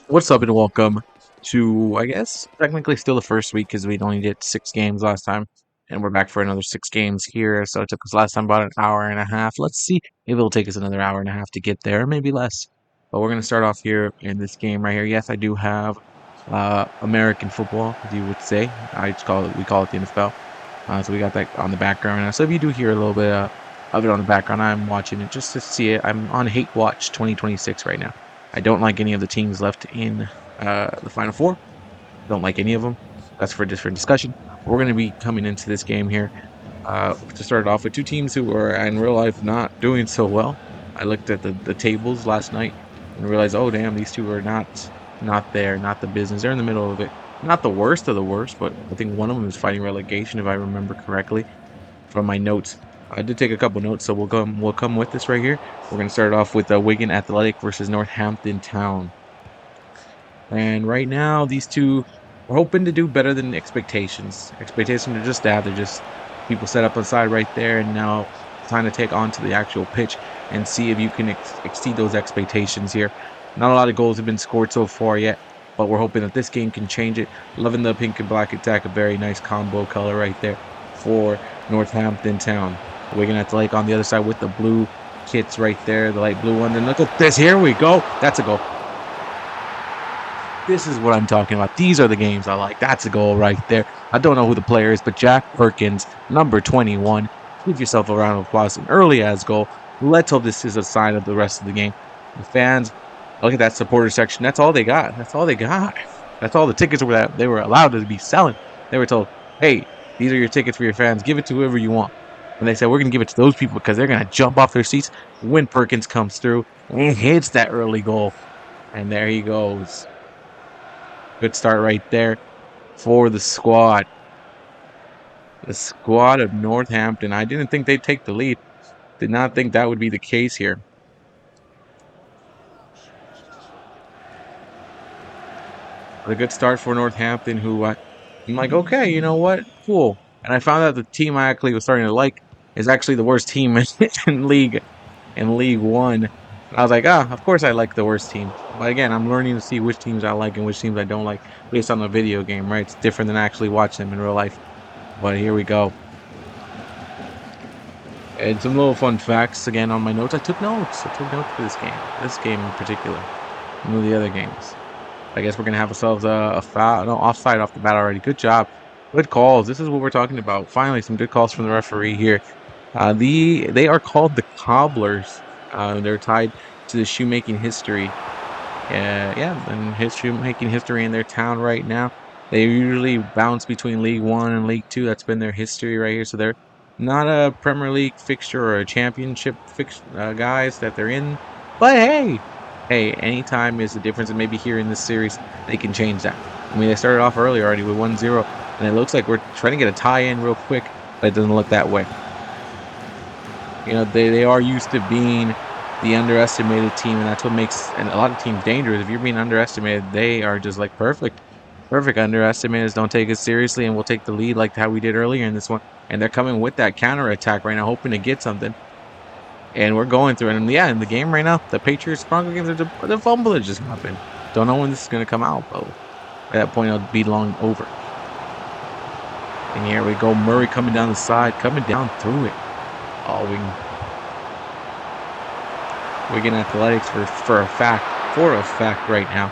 What's up and welcome to, I guess, technically still the first week because we only did 6 games last time. And we're back for another 6 games here. So it took us last time about an hour and a half. Let's see if it'll take us another hour and a half to get there, maybe less. But we're going to start off here in this game right here. Yes, I do have American football, as you would say. We call it the NFL. So we got that on the background now. So if you do hear a little bit of it on the background, I'm watching it just to see it. I'm on Hate Watch 2026 right now. I don't like any of the teams left in the Final Four. Don't like any of them. That's for a different discussion. We're going to be coming into this game here to start off with two teams who are in real life not doing so well. I looked at the tables last night and realized, oh damn, these two are not there, not the business. They're in the middle of it. Not the worst of the worst, but I think one of them is fighting relegation, if I remember correctly from my notes. I did take a couple notes, so we'll come with this right here. We're going to start off with Wigan Athletic versus Northampton Town. And right now, these two are hoping to do better than expectations. Expectations are just that. They're just people set up on side right there, and now trying to take on to the actual pitch and see if you can exceed those expectations here. Not a lot of goals have been scored so far yet, but we're hoping that this game can change it. Loving the pink and black attack, a very nice combo color right there for Northampton Town. Wigan Athletic on the other side with the blue kits right there, the light blue one. And look at this. Here we go. That's a goal. This is what I'm talking about. These are the games I like. That's a goal right there. I don't know who the player is, but Jack Perkins, number 21. Give yourself a round of applause. An early as goal. Let's hope this is a sign of the rest of the game. The fans, look at that supporter section. That's all they got. That's all they got. That's all the tickets that they were allowed to be selling. They were told, hey, these are your tickets for your fans. Give it to whoever you want. And they said, we're going to give it to those people because they're going to jump off their seats when Perkins comes through and hits that early goal. And there he goes. Good start right there for the squad. The squad of Northampton. I didn't think they'd take the lead. Did not think that would be the case here. But a good start for Northampton, who I'm like, okay, you know what? Cool. And I found out the team I actually was starting to like is actually the worst team in League One. I was like, of course I like the worst team. But again, I'm learning to see which teams I like and which teams I don't like based on the video game, right? It's different than actually watching them in real life. But here we go. And some little fun facts again on my notes. I took notes for this game in particular. None of the other games. I guess we're going to have ourselves a foul. No, offside off the bat already. Good job. Good calls. This is what we're talking about. Finally, some good calls from the referee here. They are called the Cobblers. They're tied to the shoemaking history. And shoemaking history in their town right now. They usually bounce between League One and League Two. That's been their history right here. So they're not a Premier League fixture or a championship guys that they're in. But hey, anytime is the difference. And maybe here in this series, they can change that. I mean, they started off early already with 1-0. And it looks like we're trying to get a tie-in real quick. But it doesn't look that way. You know, they are used to being the underestimated team, and that's what makes a lot of teams dangerous. If you're being underestimated, they are just like perfect underestimators. Don't take it seriously, and we'll take the lead like how we did earlier in this one. And they're coming with that counter attack right now, hoping to get something. And we're going through it. And yeah, in the game right now, the Patriots Broncos games, the fumble that just happened. Don't know when this is going to come out, but at that point, it'll be long over. And here we go, Murray coming down the side, coming down through it. Oh, Wigan Athletics for a fact right now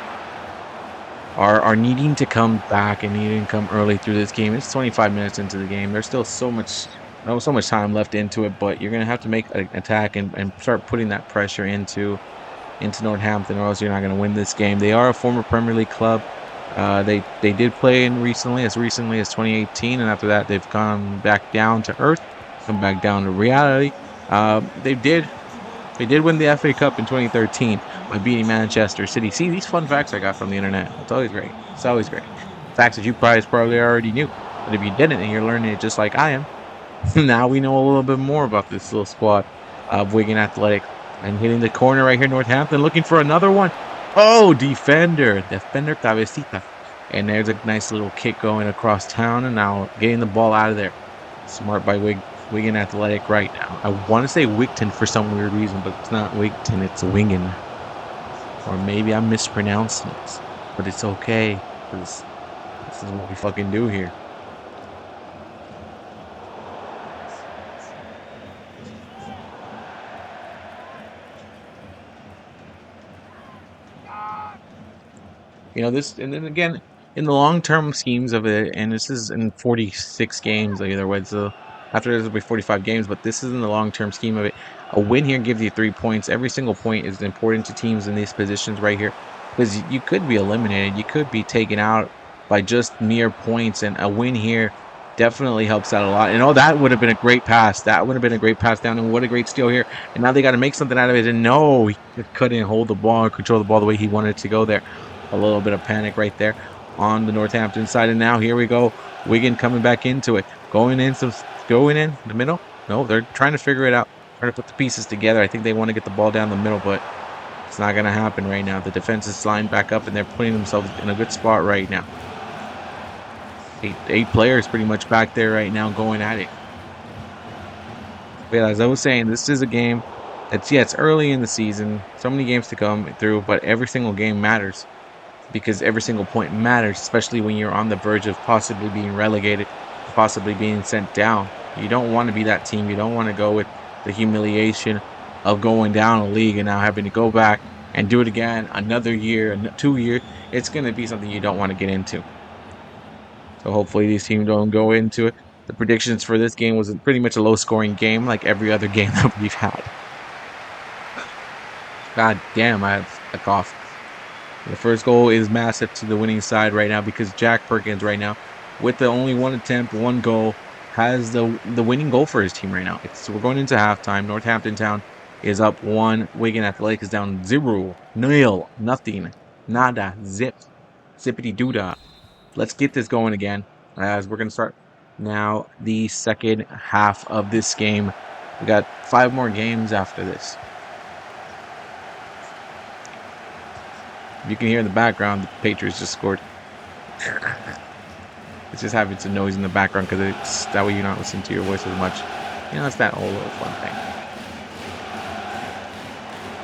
are needing to come back and needing to come early through this game. It's 25 minutes into the game. There's still so much time left into it, but you're gonna have to make an attack and start putting that pressure into Northampton, or else you're not gonna win this game. They are a former Premier League club. They did play in recently as 2018, and after that they've gone back down to earth, come back down to reality. They did win the FA Cup in 2013 by beating Manchester City. See, these fun facts I got from the internet. It's always great. It's always great. Facts that you probably already knew. But if you didn't and you're learning it just like I am, now we know a little bit more about this little squad of Wigan Athletic. And hitting the corner right here, Northampton looking for another one. Oh, defender cabecita. And there's a nice little kick going across town, and now getting the ball out of there. Smart by Wigan Athletic right now. I want to say Wigton for some weird reason, but it's not Wigton, it's Wingen. Or maybe I'm mispronouncing it. But it's okay, because this is what we fucking do here. This, and then again, in the long term schemes of it, and this is in 46 games either way. So after this will be 45 games, but this is in the long term scheme of it. A win here gives you 3 points. Every single point is important to teams in these positions right here, because you could be eliminated, you could be taken out by just mere points, and a win here definitely helps out a lot. And that would have been a great pass. That would have been a great pass down, and what a great steal here. And now they got to make something out of it. And no, he couldn't hold the ball or control the ball the way he wanted it to go there. A little bit of panic right there on the Northampton side. And now here we go. Wigan coming back into it. Going in the middle. No, they're trying to figure it out. Trying to put the pieces together. I think they want to get the ball down the middle, but it's not going to happen right now. The defense is lined back up, and they're putting themselves in a good spot right now. Eight players pretty much back there right now going at it. But as I was saying, this is a game it's early in the season. So many games to come through, but every single game matters, because every single point matters, especially when you're on the verge of possibly being relegated, possibly being sent down. You don't want to be that team. You don't want to go with the humiliation of going down a league and now having to go back and do it again another year, 2 years. It's going to be something you don't want to get into. So hopefully these teams don't go into it. The predictions for this game was pretty much a low-scoring game, like every other game that we've had. God damn, I have a cough. The first goal is massive to the winning side right now, because Jack Perkins right now, with the only one attempt, one goal, has the winning goal for his team right now. We're going into halftime. Northampton Town is up 1. Wigan Athletic is down 0, nil, nothing, nada, zip, zippity doodah. Let's get this going again, as we're going to start now the second half of this game. We got 5 more games after this. You can hear in the background the Patriots just scored. It's just having some noise in the background, because it's that way you're not listening to your voice as much. It's that whole little fun thing.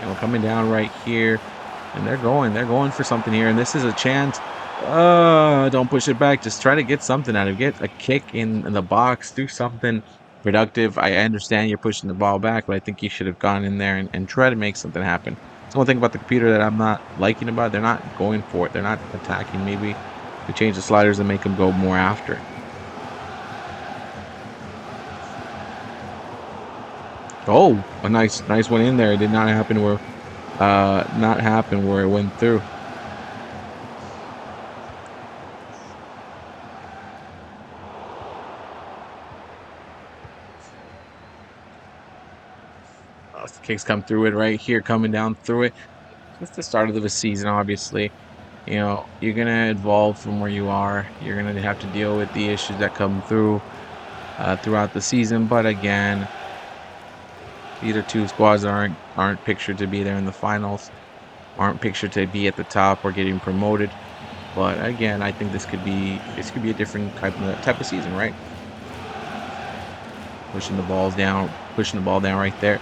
And we're coming down right here, and they're going for something here, and this is a chance. Don't push it back. Just try to get something out of it. Get a kick in the box. Do something productive. I understand you're pushing the ball back, but I think you should have gone in there and try to make something happen. That's one thing about the computer that I'm not liking about it. They're not going for it. They're not attacking. Maybe we change the sliders and make them go more after. Oh, a nice one in there. It did not happen where it went through. The kicks come through it right here, coming down through it. It's the start of the season, obviously. You're going to evolve from where you are. You're going to have to deal with the issues that come through throughout the season. But again, either two squads aren't pictured to be there in the finals, aren't pictured to be at the top or getting promoted. But again, I think this could be a different type of season, right? Pushing the ball down right there.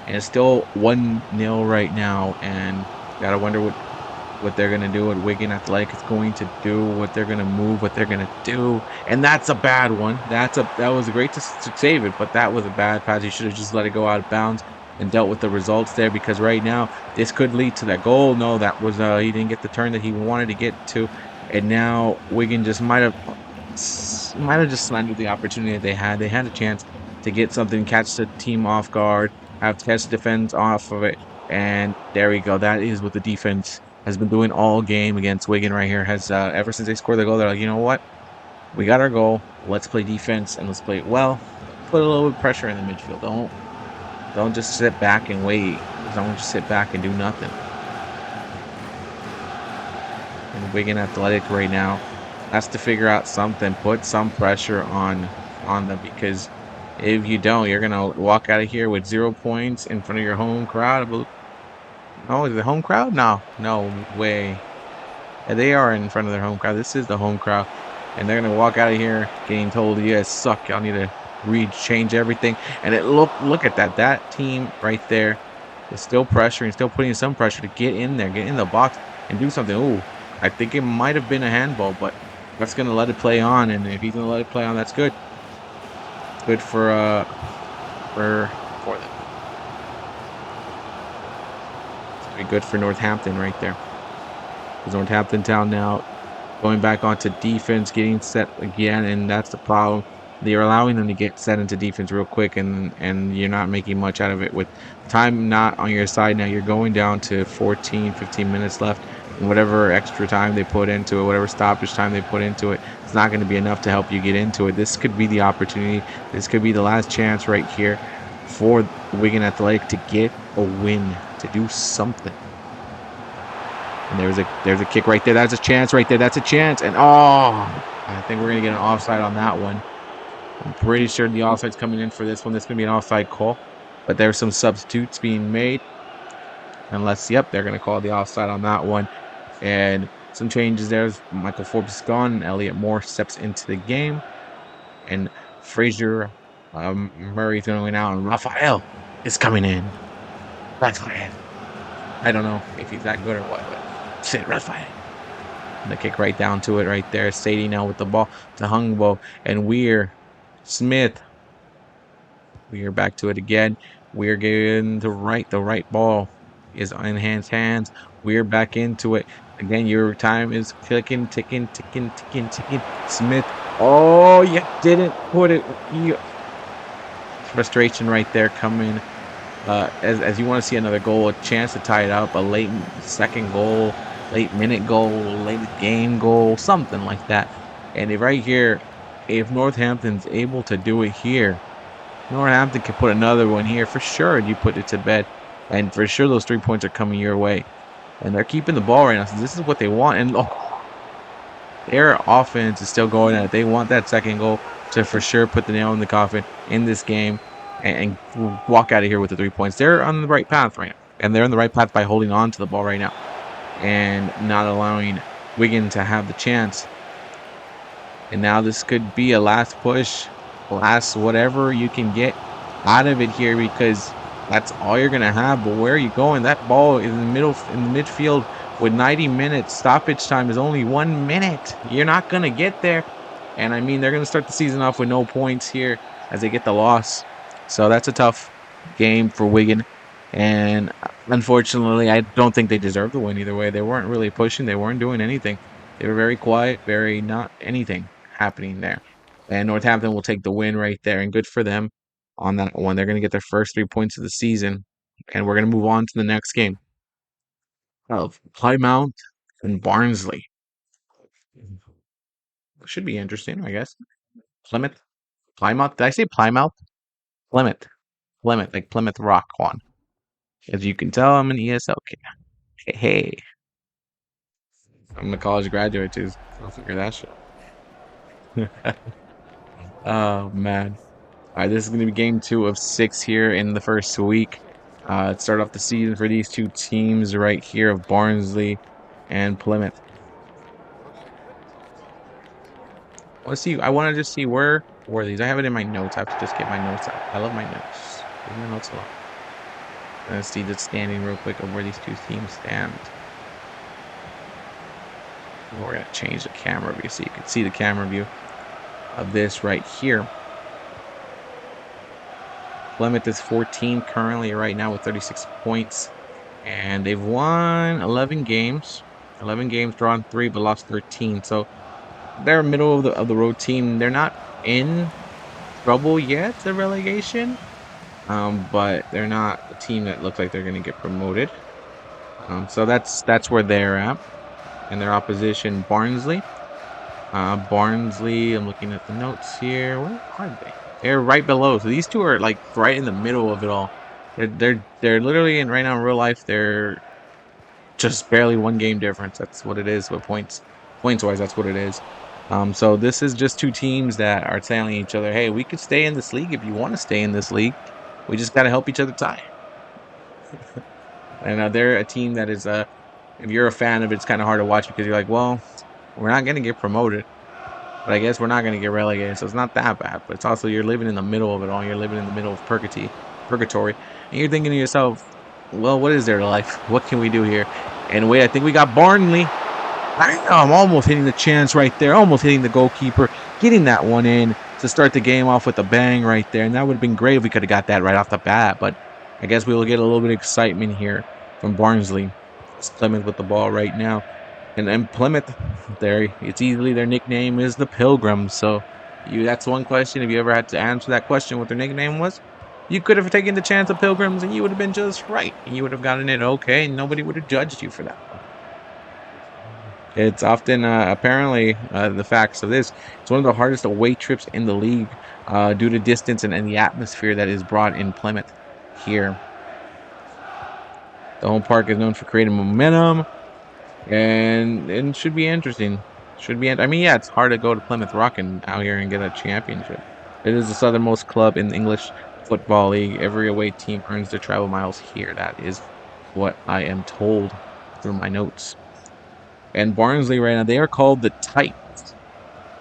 And it's still 1-0 right now, and gotta wonder what they're gonna do, what Wigan Athletic is going to do, what they're gonna move, what they're gonna do. And that's a bad one. That was great to save it, but that was a bad pass. You should have just let it go out of bounds and dealt with the results there, because right now this could lead to that goal. No, that was he didn't get the turn that he wanted to get to, and now Wigan just might have just slandered the opportunity that they had. They had a chance to get something, catch the team off guard, have test defense off of it, and there we go. That is what the defense has been doing all game against Wigan right here. Has ever since they scored the goal, they're like, you know what? We got our goal. Let's play defense, and let's play it well. Put a little bit of pressure in the midfield. Don't just sit back and wait. Don't just sit back and do nothing. And Wigan Athletic right now has to figure out something. Put some pressure on them, because if you don't, you're going to walk out of here with 0 points in front of your home crowd. Oh, is it the home crowd? No way. Yeah, they are in front of their home crowd. This is the home crowd. And they're going to walk out of here getting told, you guys suck. Y'all need to change everything. And look at that. That team right there is still pressuring, still putting some pressure to get in there, get in the box, and do something. Ooh, I think it might have been a handball, but that's gonna let it play on, and if he's gonna let it play on, that's good. Good for them. It's gonna be good for Northampton right there. Because Northampton Town now going back onto defense, getting set again, and that's the problem. You're allowing them to get set into defense real quick, and you're not making much out of it. With time not on your side now, you're going down to 14, 15 minutes left, and whatever extra time they put into it, whatever stoppage time they put into it, it's not going to be enough to help you get into it. This could be the opportunity. This could be the last chance right here for Wigan Athletic to get a win, to do something. And there's a kick right there. That's a chance right there. That's a chance. And I think we're gonna get an offside on that one. I'm pretty sure the offside's coming in for this one. This is gonna be an offside call, but there's some substitutes being made. Unless, yep, they're gonna call the offside on that one. And some changes there. Michael Forbes is gone. And Elliot Moore steps into the game, and Fraser Murray's going out, and Raphael is coming in. Raphael. I don't know if he's that good or what, but sit Raphael. And the kick right down to it right there. Sadie now with the ball to Hungbo and Weir. Smith. Weir back to it again. Weir getting the right ball is in hands. Weir back into it. Again, your time is ticking. Smith. Oh, you didn't put it. Frustration right there coming. As you want to see another goal, a chance to tie it up, a late second goal, late minute goal, late game goal, something like that. And right here, if Northampton's able to do it here, Northampton can put another one here for sure. You put it to bed, and for sure those 3 points are coming your way. And they're keeping the ball right now. So this is what they want. And their offense is still going at it. They want that second goal to for sure put the nail in the coffin in this game and walk out of here with the 3 points. They're on the right path right now. And they're on the right path by holding on to the ball right now and not allowing Wigan to have the chance. And now this could be a last push, last whatever you can get out of it here, because that's all you're going to have. But where are you going? That ball is in the midfield with 90 minutes. Stoppage time is only 1 minute. You're not going to get there. And I mean, they're going to start the season off with no points here as they get the loss. So that's a tough game for Wigan. And unfortunately, I don't think they deserve the win either way. They weren't really pushing. They weren't doing anything. They were very quiet, very not anything happening there. And Northampton will take the win right there. And good for them on that one. They're going to get their first 3 points of the season. And we're going to move on to the next game of Plymouth and Barnsley. Should be interesting, I guess. Plymouth. Did I say Plymouth? Plymouth, like Plymouth Rock one. As you can tell, I'm an ESL kid. Hey. I'm a college graduate too. I'll figure that shit. Oh man. All right, this is going to be game 2 of 6 here in the first week. Start off the season for these two teams right here of Barnsley and Plymouth. Let's see. I want to just see where were these. I have it in my notes. I have to just get my notes out. I love my notes. Leave my notes alone. Let's see the standing real quick of where these two teams stand. We're going to change the camera view so you can see the camera view of this right here. Plymouth is 14 currently right now with 36 points. And they've won 11 games. 11 games, drawn 3, but lost 13. So they're middle of the road team. They're not in trouble yet, the relegation. But they're not a team that looks like they're going to get promoted. So that's where they're at. And their opposition, Barnsley. Barnsley, I'm looking at the notes here. Where are they? They're right below. So these two are like right in the middle of it all. They're literally right now in real life. They're just barely 1 game difference. That's what it is. With points wise, that's what it is. So this is just two teams that are telling each other, hey, we could stay in this league if you want to stay in this league. We just got to help each other tie. And they're a team that is, if you're a fan of it, it's kind of hard to watch because you're like, well, we're not going to get promoted. But I guess we're not going to get relegated, so it's not that bad. But it's also you're living in the middle of it all. You're living in the middle of purgatory. And you're thinking to yourself, Well, what is there to life? What can we do here? And wait, I think we got Barnsley. I'm almost hitting the chance right there. Almost hitting the goalkeeper. Getting that one in to start the game off with a bang right there. And that would have been great if we could have got that right off the bat. But I guess we will get a little bit of excitement here from Barnsley. It's Plymouth with the ball right now. And then Plymouth, it's easily their nickname is the Pilgrims. So that's one question. If you ever had to answer that question, what their nickname was, you could have taken the chance of Pilgrims, and you would have been just right. And you would have gotten it okay, and nobody would have judged you for that. It's often apparently the facts of this. It's one of the hardest away trips in the league due to distance and the atmosphere that is brought in Plymouth here. The home park is known for creating momentum. And it should be interesting. I mean, yeah, it's hard to go to Plymouth Rock and out here and get a championship. It is the southernmost club in the English Football League. Every away team earns their travel miles here. That is what I am told through my notes. And Barnsley right now, they are called the Tykes.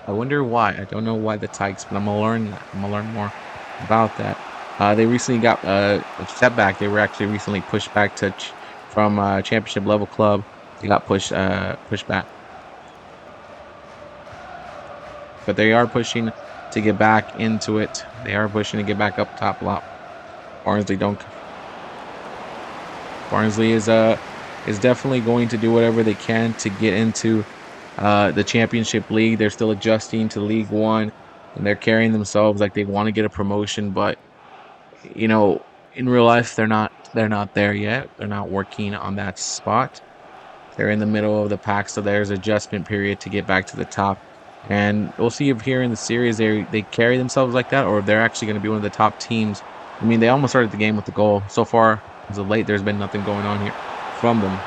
I wonder why. I don't know why the Tykes, but I'm gonna learn that. I'm gonna learn more about that. They recently got a step back. They were actually recently pushed back from championship level club. They got pushed back, but they are pushing to get back into it. They are pushing to get back up top lot. Barnsley is definitely going to do whatever they can to get into the championship league. They're still adjusting to League One, and they're carrying themselves like they want to get a promotion, but in real life they're not there yet. They're not working on that spot. They're in the middle of the pack, so there's adjustment period to get back to the top. And we'll see if here in the series they carry themselves like that, or if they're actually going to be one of the top teams. I mean, they almost started the game with the goal. So far, as of late, there's been nothing going on here from them.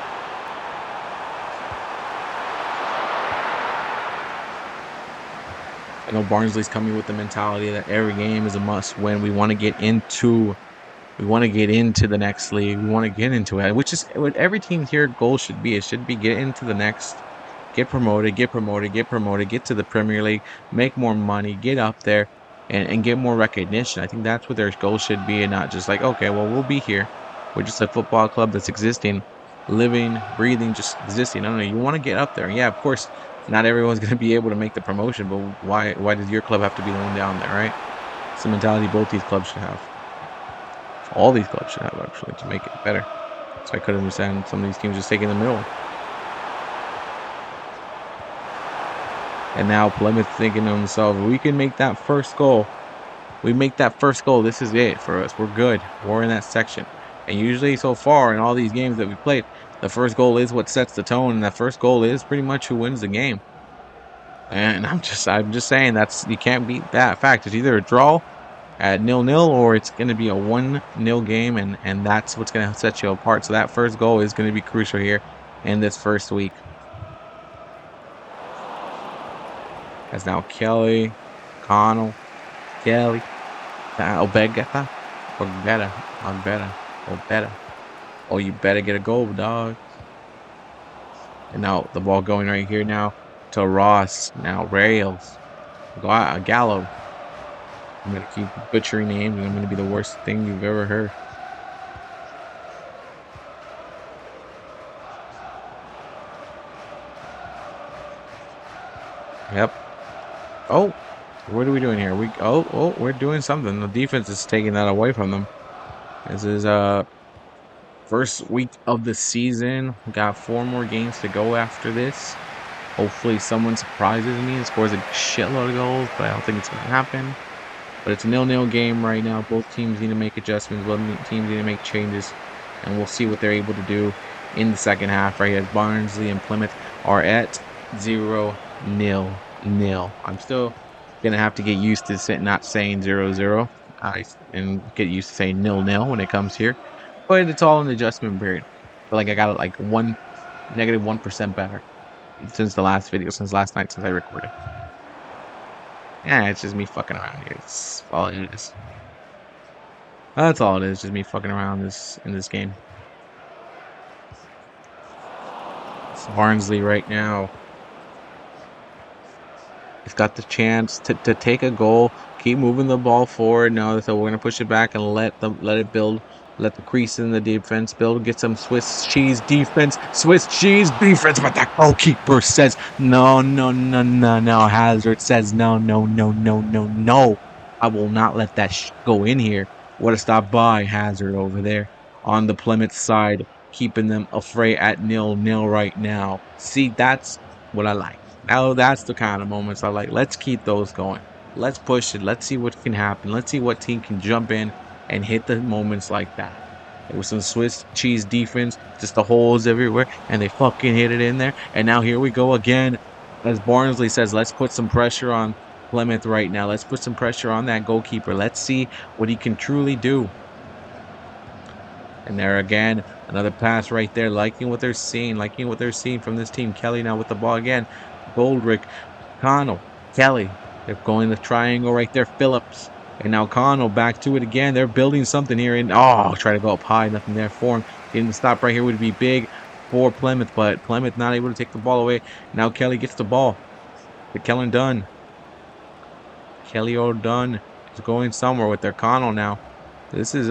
I know Barnsley's coming with the mentality that every game is a must win. We want to get into the next league. We want to get into it, which is what every team here goal should be. It should be get into the next, get promoted, get to the Premier League, make more money, get up there, and get more recognition. I think that's what their goal should be, and not just like, okay, well, we'll be here. We're just a football club that's existing, living, breathing, just existing. I don't know. You want to get up there. And yeah, of course, not everyone's going to be able to make the promotion, but why does your club have to be the one down there, right? It's the mentality both these clubs should have. All these clubs should have, actually, to make it better. So I could understand some of these teams just taking the middle. And now Plymouth thinking to themselves, we can make that first goal. We make that first goal. This is it for us. We're good. We're in that section. And usually so far in all these games that we played, the first goal is what sets the tone. And that first goal is pretty much who wins the game. And I'm just saying you can't beat that fact. It's either a draw at 0-0 or it's going to be a 1-0 game. And that's what's going to set you apart. So that first goal is going to be crucial here in this first week. As now Kelly, Connell, Kelly, Obeta. Oh, you better get a goal, dog. And now the ball going right here now to Ross. Now Rails. Gallo. I'm going to keep butchering names, and I'm going to be the worst thing you've ever heard. Yep. Oh, what are we doing here? We're doing something. The defense is taking that away from them. This is first week of the season. We got 4 more games to go after this. Hopefully someone surprises me and scores a shitload of goals, but I don't think it's going to happen. But it's a 0-0 game right now. Both teams need to make adjustments. Both teams need to make changes. And we'll see what they're able to do in the second half right here. Barnsley and Plymouth are at 0-0. I'm still going to have to get used to not saying 0-0 and get used to saying 0-0 when it comes here. But it's all an adjustment period. I feel like I got it like -1% better since last night, since I recorded. Yeah, it's just me fucking around here. It's all it is. That's all it is, just me fucking around in this game. It's Barnsley right now. It's got the chance to take a goal, keep moving the ball forward. No, so we're gonna push it back and let it build. Let the crease in the defense build. Get some Swiss cheese defense. Swiss cheese defense. But that goalkeeper says no, no, no, no, no. Hazard says no, no, no, no, no, no. I will not let that go in here. What a stop by Hazard over there on the Plymouth side, keeping them afraid at 0-0 right now. See, that's what I like. Now that's the kind of moments I like. Let's keep those going. Let's push it. Let's see what can happen. Let's see what team can jump in and hit the moments like that. It was some Swiss cheese defense, just the holes everywhere, and they fucking hit it in there. And now here we go again. As Barnsley says, let's put some pressure on Plymouth right now. Let's put some pressure on that goalkeeper. Let's see what he can truly do. And there again, another pass right there. Liking what they're seeing from this team. Kelly now with the ball again. Goldrick, Connell, Kelly. They're going the triangle right there. Phillips. And now Connell back to it again. They're building something here. And try to go up high. Nothing there for him. Getting the stop right here would be big for Plymouth. But Plymouth not able to take the ball away. Now Kelly gets the ball. But Kellen Dunn. Kelly O'Dunn is going somewhere with their Connell now. This is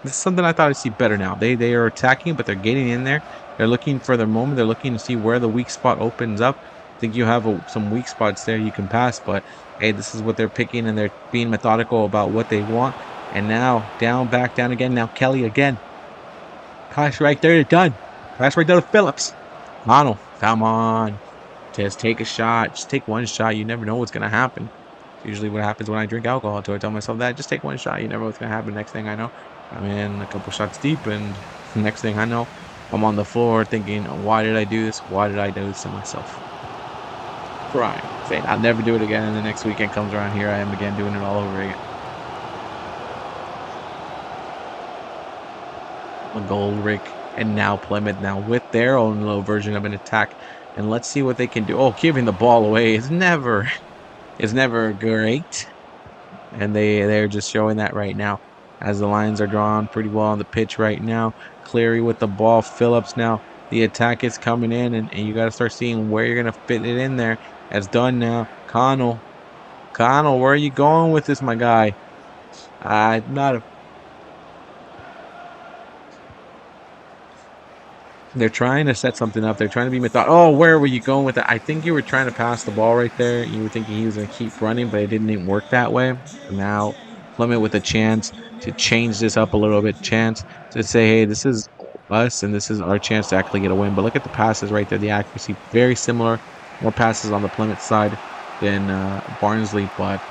something I thought I'd see better now. They are attacking, but they're getting in there. They're looking for their moment. They're looking to see where the weak spot opens up. I think you have some weak spots there you can pass, but hey, this is what they're picking, and they're being methodical about what they want. And now back down again. Now Kelly again. Pass right there to Dunn. Pass right there to Phillips. Connell, come on. Just take a shot. Just take one shot. You never know what's going to happen. Usually what happens when I drink alcohol. So I tell myself that. Just take one shot. You never know what's going to happen. Next thing I know, I'm in a couple shots deep. And next thing I know, I'm on the floor thinking, why did I do this? Why did I do this to myself? Crying. Saying, I'll never do it again. And the next weekend comes around, here I am again doing it all over again. Goldrick and now Plymouth now with their own little version of an attack. And let's see what they can do. Oh, giving the ball away is never great. And they're just showing that right now as the lines are drawn pretty well on the pitch right now. Cleary with the ball. Phillips now. The attack is coming in, and you got to start seeing where you're going to fit it in there. That's done now. Connell, where are you going with this, my guy? They're trying to set something up. They're trying to be methodical. Oh, where were you going with that? I think you were trying to pass the ball right there. You were thinking he was going to keep running, but it didn't even work that way. Now, Plymouth with a chance to change this up a little bit. Chance to say, hey, this is us, and this is our chance to actually get a win. But look at the passes right there. The accuracy, very similar. More passes on the Plymouth side than Barnsley, but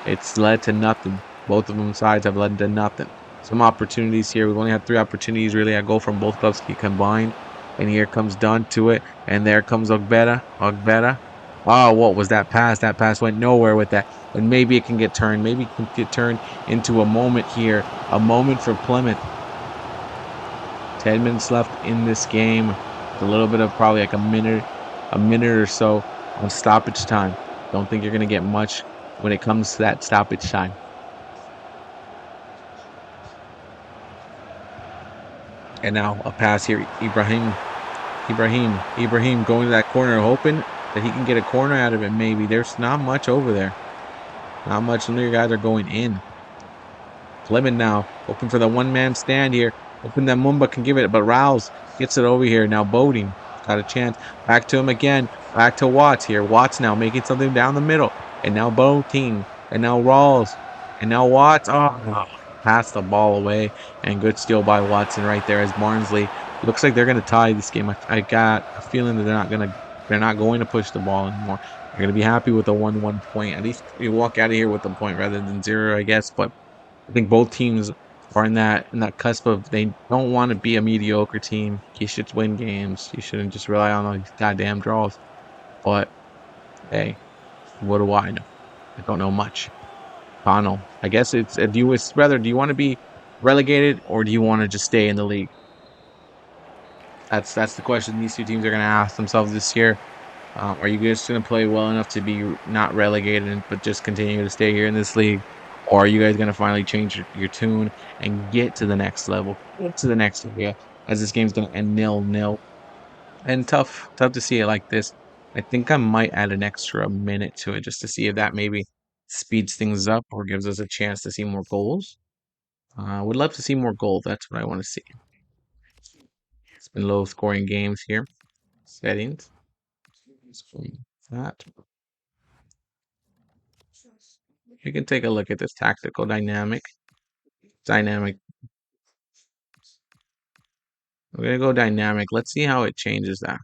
it's led to nothing. Both of them sides have led to nothing. Some opportunities here. We've only had 3 opportunities really. I go from both clubs combined. And here comes Dunn to it. And there comes Ogbeta. Oh, what was that pass? That pass went nowhere with that. And maybe it can get turned. Maybe it can get turned into a moment here. A moment for Plymouth. 10 minutes left in this game. A little bit of probably like a minute or so on stoppage time. Don't think you're going to get much when it comes to that stoppage time. And now a pass here. Ibrahim going to that corner, hoping that he can get a corner out of it. Maybe there's not much over there. Not much. Some of your guys are going in. Plymouth now open for the one-man stand here. Hoping that Mumba can give it, but Rouse gets it over here. Now Bodine got a chance. Back to him again. Back to Watts here. Watts now making something down the middle. And now Bodine. And now Rawls. And now Watts. Oh, passed the ball away, and good steal by Watson right there as Barnsley looks like they're going to tie this game. I got a feeling that they're not going to push the ball anymore. They're going to be happy with a 1-1 point. At least you walk out of here with a point rather than 0, I guess. But I think both teams are in that cusp of they don't want to be a mediocre team. You should win games. You shouldn't just rely on these goddamn draws. But hey, what do I know? I don't know much. Connell. I guess it's do you want to be relegated or do you want to just stay in the league? That's the question these two teams are going to ask themselves this year. Are you just going to play well enough to be not relegated but just continue to stay here in this league? Or are you guys going to finally change your tune and get to the next level, get to the next area, as this game's going to end 0-0? And tough to see it like this. I think I might add an extra minute to it just to see if that maybe speeds things up or gives us a chance to see more goals. I would love to see more goals. That's what I want to see. It's been low scoring games here. Settings. That. We can take a look at this tactical dynamic. Dynamic. We're going to go dynamic. Let's see how it changes that.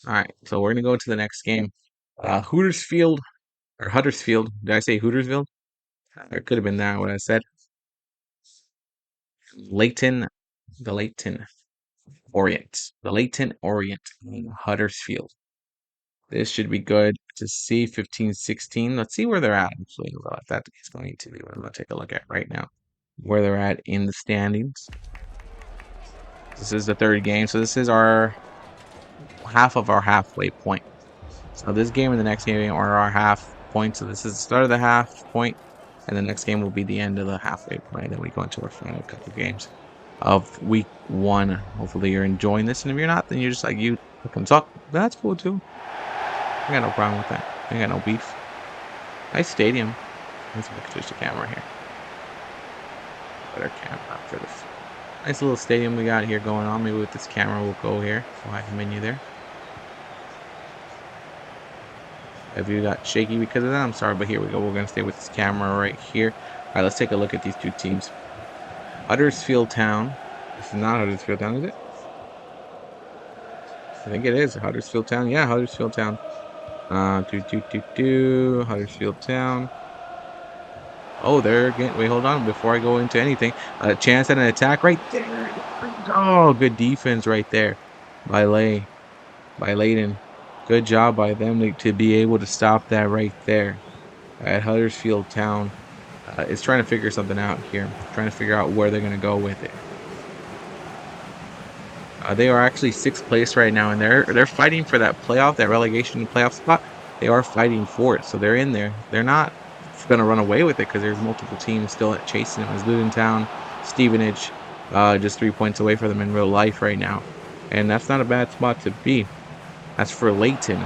All right. So we're going to go to the next game. Huddersfield. Or Huddersfield. Did I say Huddersfield? It could have been that what I said. Leyton. The Leyton Orient. The Leyton Orient. Huddersfield. This should be good to see 15-16. Let's see where they're at. Actually, that is going to be what I'm going to take a look at right now. Where they're at in the standings. This is the third game, so this is our half of our halfway point. So this game and the next game are our half point. So this is the start of the half point, and the next game will be the end of the halfway point. And then we go into our final couple games of week 1. Hopefully you're enjoying this, and if you're not, then you're just like you can talk. That's cool too. I got no problem with that. I got no beef. Nice stadium. Let's switch the camera here. Better camera for this. Nice little stadium we got here going on. Maybe with this camera we'll go here. So I have a menu there. If you got shaky because of that, I'm sorry, but here we go. We're going to stay with this camera right here. All right, let's take a look at these two teams. Huddersfield Town. This is not Huddersfield Town, is it? I think it is Huddersfield Town. Yeah, Huddersfield Town. Huddersfield Town. Oh, they're getting. Wait, hold on. Before I go into anything, a chance at an attack right there. Oh, good defense right there by Leyton. Good job by them to be able to stop that right there. At Huddersfield Town is trying to figure something out here. Trying to figure out where they're going to go with it. They are actually 6th place right now, and they're fighting for that relegation playoff spot. They are fighting for it, so they're in there. They're not going to run away with it because there's multiple teams still chasing them. As Luton Town, Stevenage, just 3 points away from them in real life right now, and that's not a bad spot to be. That's for Leyton.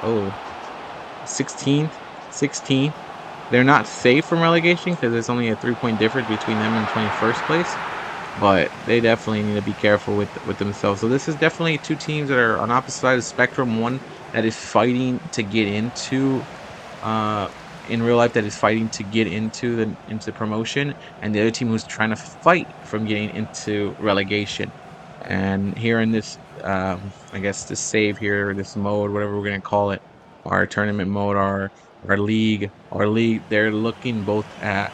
Oh, 16th, 16th. They're not safe from relegation because there's only a 3-point difference between them and 21st place. But they definitely need to be careful with themselves. So this is definitely two teams that are on opposite sides of the spectrum. One that is fighting to get into, in real life, that is fighting to get into promotion, and the other team who's trying to fight from getting into relegation. And here in this, I guess this save here, this mode, whatever we're gonna call it, our tournament mode, our league, they're looking both at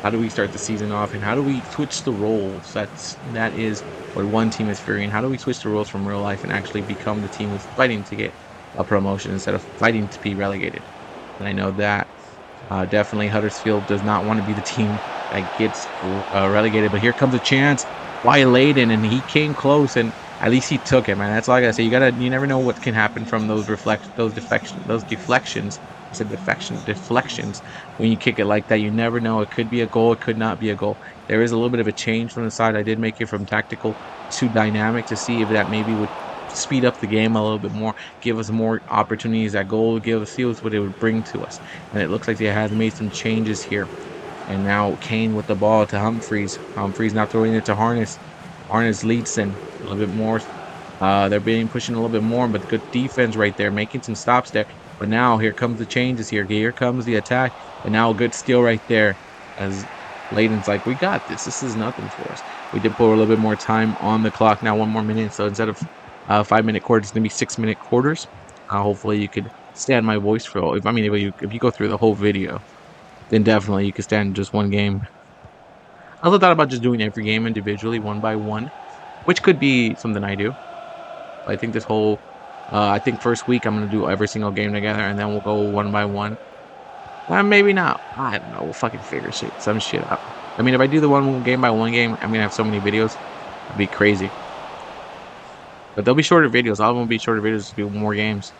how do we start the season off, and how do we switch the roles? That is what one team is figuring. How do we switch the roles from real life and actually become the team who's fighting to get a promotion instead of fighting to be relegated? And I know that definitely Huddersfield does not want to be the team that gets relegated. But here comes a chance by Leyton, and he came close, and at least he took it, man. That's all I gotta say. You never know what can happen from those deflections. I said deflections. When you kick it like that, you never know. It could be a goal. It could not be a goal. There is a little bit of a change from the side. I did make it from tactical to dynamic to see if that maybe would speed up the game a little bit more, give us more opportunities at goal, see what it would bring to us. And it looks like they have made some changes here. And now Kane with the ball to Humphreys. Humphreys now throwing it to Harness. Harness leads in a little bit more. They're pushing a little bit more, but good defense right there, making some stops there. But now here comes the changes here. Here comes the attack. And now a good steal right there as Leyton's like, we got this. This is nothing for us. We did put a little bit more time on the clock. Now 1 more minute. So instead of 5-minute quarters, it's going to be 6-minute quarters. Hopefully you could stand my voice for, if you go through the whole video, then definitely you could stand just one game. I also thought about just doing every game individually, one by one, which could be something I do. I think this whole, I think first week I'm going to do every single game together, and then we'll go one by one. Well, maybe not. I don't know. We'll fucking figure some shit out. I mean, if I do the one game by one game, I'm going to have so many videos. It'd be crazy. But they'll be shorter videos. All of them will be shorter videos to do more games.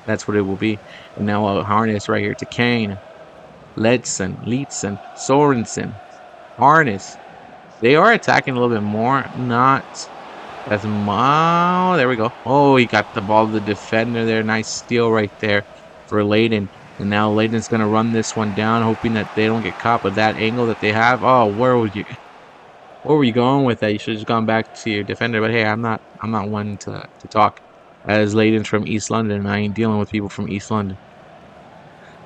That's what it will be. And now Harness right here to Kane. Ledson, Sorensen, Harness. They are attacking a little bit more. Not That's Mao. There we go. Oh, he got the ball to the defender there. Nice steal right there for Leyton. And now Leyton's gonna run this one down, hoping that they don't get caught with that angle that they have. Oh, where were you going with that? You should have just gone back to your defender. But hey, I'm not one to talk. As Leyton's from East London, I ain't dealing with people from East London.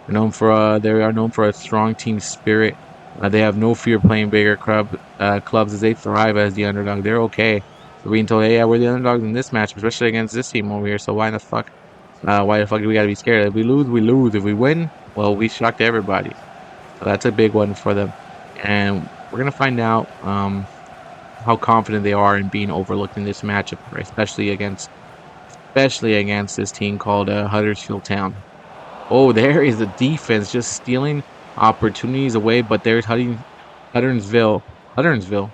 They are known for a strong team spirit. They have no fear playing bigger clubs as they thrive as the underdog. They're okay for being told, "Hey, yeah, we're the underdogs in this match, especially against this team over here. So why the fuck do we gotta be scared? If we lose, we lose. If we win, well, we shocked everybody. So that's a big one for them, and we're gonna find out how confident they are in being overlooked in this matchup, especially against this team called Huddersfield Town. Oh, there is the defense just stealing opportunities away, but there's Huddersville, Huddersville,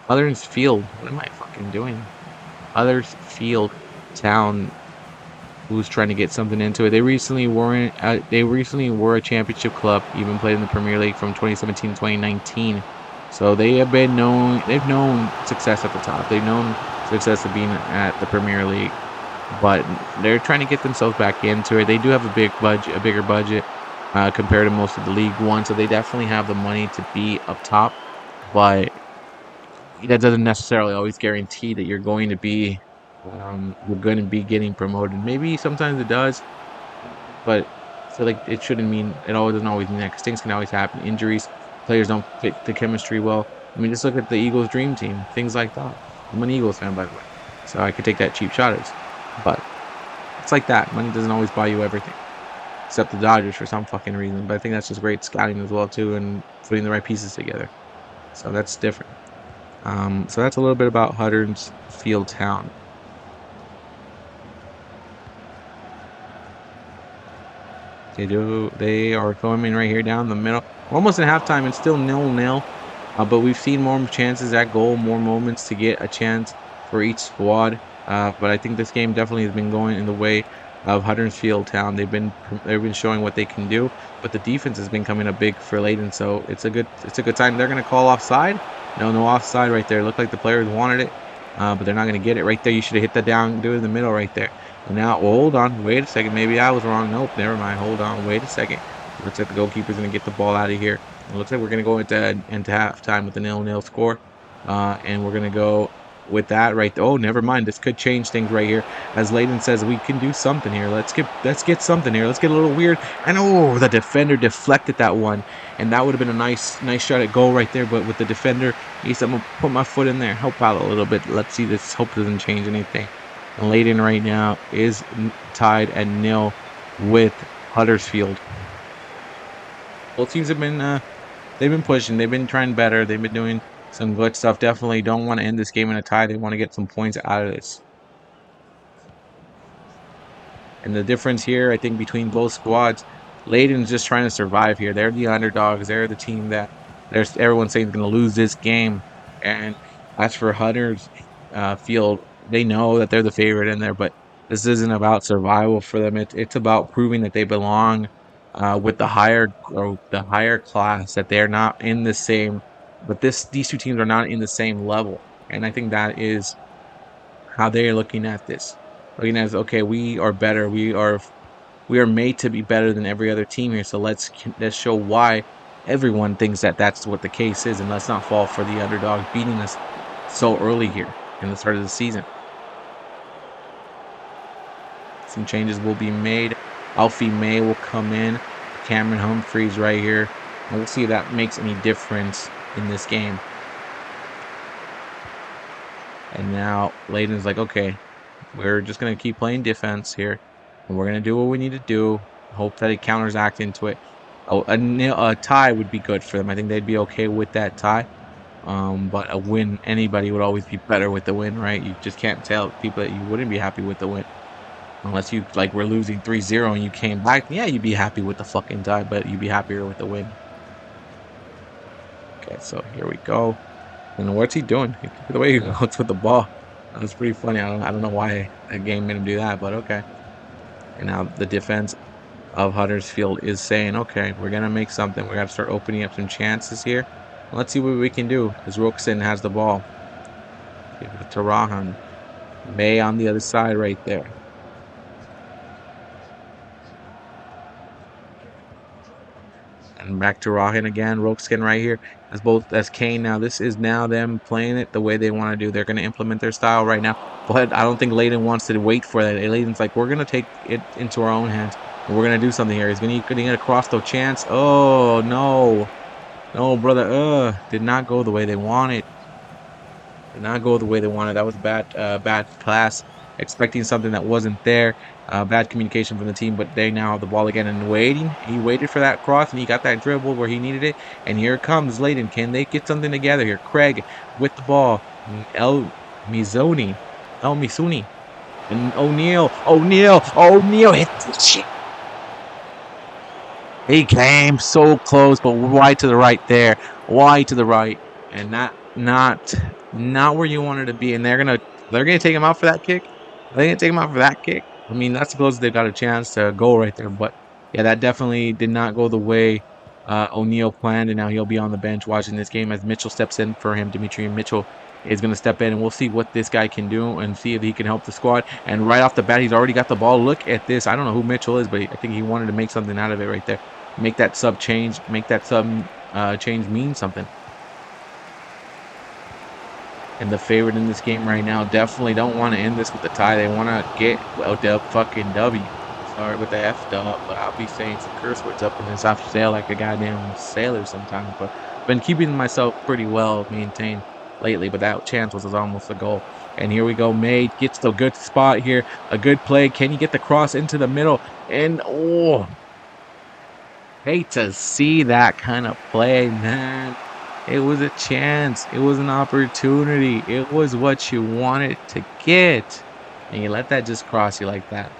Huddersfield. What am I fucking doing? Huddersfield Town, who's trying to get something into it. They recently were a championship club, even played in the Premier League from 2017 to 2019. So they've known success at the top. They've known success of being at the Premier League, but they're trying to get themselves back into it. They do have a bigger budget compared to most of the League One, so they definitely have the money to be up top. But that doesn't necessarily always guarantee that you're going to be getting promoted. Maybe sometimes it does, but I feel like it shouldn't mean it always doesn't always mean that, because things can always happen. Injuries, players don't fit the chemistry well. I mean, just look at the Eagles' dream team, things like that. I'm an Eagles fan, by the way, so I could take that cheap shot at, but it's like that. Money doesn't always buy you everything, except the Dodgers for some fucking reason. But I think that's just great scouting as well too, and putting the right pieces together. So that's different. So that's a little bit about Huddersfield Town. They are coming right here down the middle. We're almost at halftime. It's still 0-0. But we've seen more chances at goal, more moments to get a chance for each squad. But I think this game definitely has been going in the way of Huddersfield Town. They've been showing what they can do, but the defense has been coming up big for Leyton. So it's a good sign. They're gonna call offside. No offside right there. Looked like the players wanted it, but they're not gonna get it right there. You should have hit that down, do it in the middle right there. And now, hold on, wait a second. Maybe I was wrong. Nope, never mind. Hold on, wait a second. Looks like the goalkeeper's gonna get the ball out of here. It looks like we're going to go into halftime with a 0-0 score. And we're going to go with that right there. Oh, never mind. This could change things right here. As Leyton says, we can do something here. Let's get something here. Let's get a little weird. And oh, the defender deflected that one. And that would have been a nice shot at goal right there. But with the defender, I'm going to put my foot in there. Help out a little bit. Let's see this. Hope doesn't change anything. And Leyton right now is tied at 0 with Huddersfield. Both teams have been... They've been pushing. They've been trying better. They've been doing some good stuff. Definitely don't want to end this game in a tie. They want to get some points out of this. And the difference here, I think, between both squads, Leyton's just trying to survive here. They're the underdogs. They're the team that everyone's saying is going to lose this game. And as for Huddersfield, they know that they're the favorite in there, but this isn't about survival for them. It's about proving that they belong with the higher class, that they're not in the same, but these two teams are not in the same level. And I think that is how they're looking at this. Looking at it as, okay, we are better. We are made to be better than every other team here. So let's show why everyone thinks that that's what the case is, and let's not fall for the underdog beating us so early here in the start of the season. Some changes will be made. Alfie May will come in. Cameron Humphreys right here. And we'll see if that makes any difference in this game. And now Leyton's like, okay, we're just going to keep playing defense here. And we're going to do what we need to do. Hope that it counters act into it. Oh, a tie would be good for them. I think they'd be okay with that tie. But a win, anybody would always be better with the win, right? You just can't tell people that you wouldn't be happy with the win. Unless you, like, were losing 3-0 and you came back. Yeah, you'd be happy with the fucking tie, but you'd be happier with the win. Okay, so here we go. And what's he doing? The way he goes with the ball. That was pretty funny. I don't know why the game made him do that, but okay. And now the defense of Huddersfield is saying, okay, we're going to make something. We're going to start opening up some chances here. Let's see what we can do as Roxon has the ball. Give it to Rahan. May on the other side right there. And back to Rahin again. Rokeskin right here. As Kane now. This is now them playing it the way they want to do. They're going to implement their style right now. But I don't think Leyton wants to wait for that. Leyton's like, we're going to take it into our own hands. And we're going to do something here. He's going to get a cross though chance. Oh, no. No, brother. Did not go the way they wanted. Did not go the way they wanted. That was bad pass. Expecting something that wasn't there. Bad communication from the team, but they now have the ball again and waiting. He waited for that cross and he got that dribble where he needed it. And here comes Leyton. Can they get something together here? Craig with the ball. El Mizoni. El Misuni. And O'Neal hit the shit. He came so close, but wide to the right there. Wide to the right. And not where you wanted to be. And they're gonna take him out for that kick. They're gonna take him out for that kick. I mean, that's the closest they've got a chance to go right there. But yeah, that definitely did not go the way O'Neal planned, and now he'll be on the bench watching this game as Mitchell steps in for him. Dimitri Mitchell is going to step in, and we'll see what this guy can do and see if he can help the squad. And right off the bat, he's already got the ball. Look at this. I don't know who Mitchell is, but I think he wanted to make something out of it right there. Make that sub change. Make that sub change mean something. And the favorite in this game right now definitely don't want to end this with a tie. They want to get the fucking W. Sorry with the F dub, but I'll be saying some curse words up in this off sale like a goddamn sailor sometimes. But I've been keeping myself pretty well maintained lately, but that chance was almost a goal. And here we go. May gets the good spot here. A good play. Can you get the cross into the middle? And hate to see that kind of play, man. It was a chance. It was an opportunity. It was what you wanted to get. And you let that just cross you like that.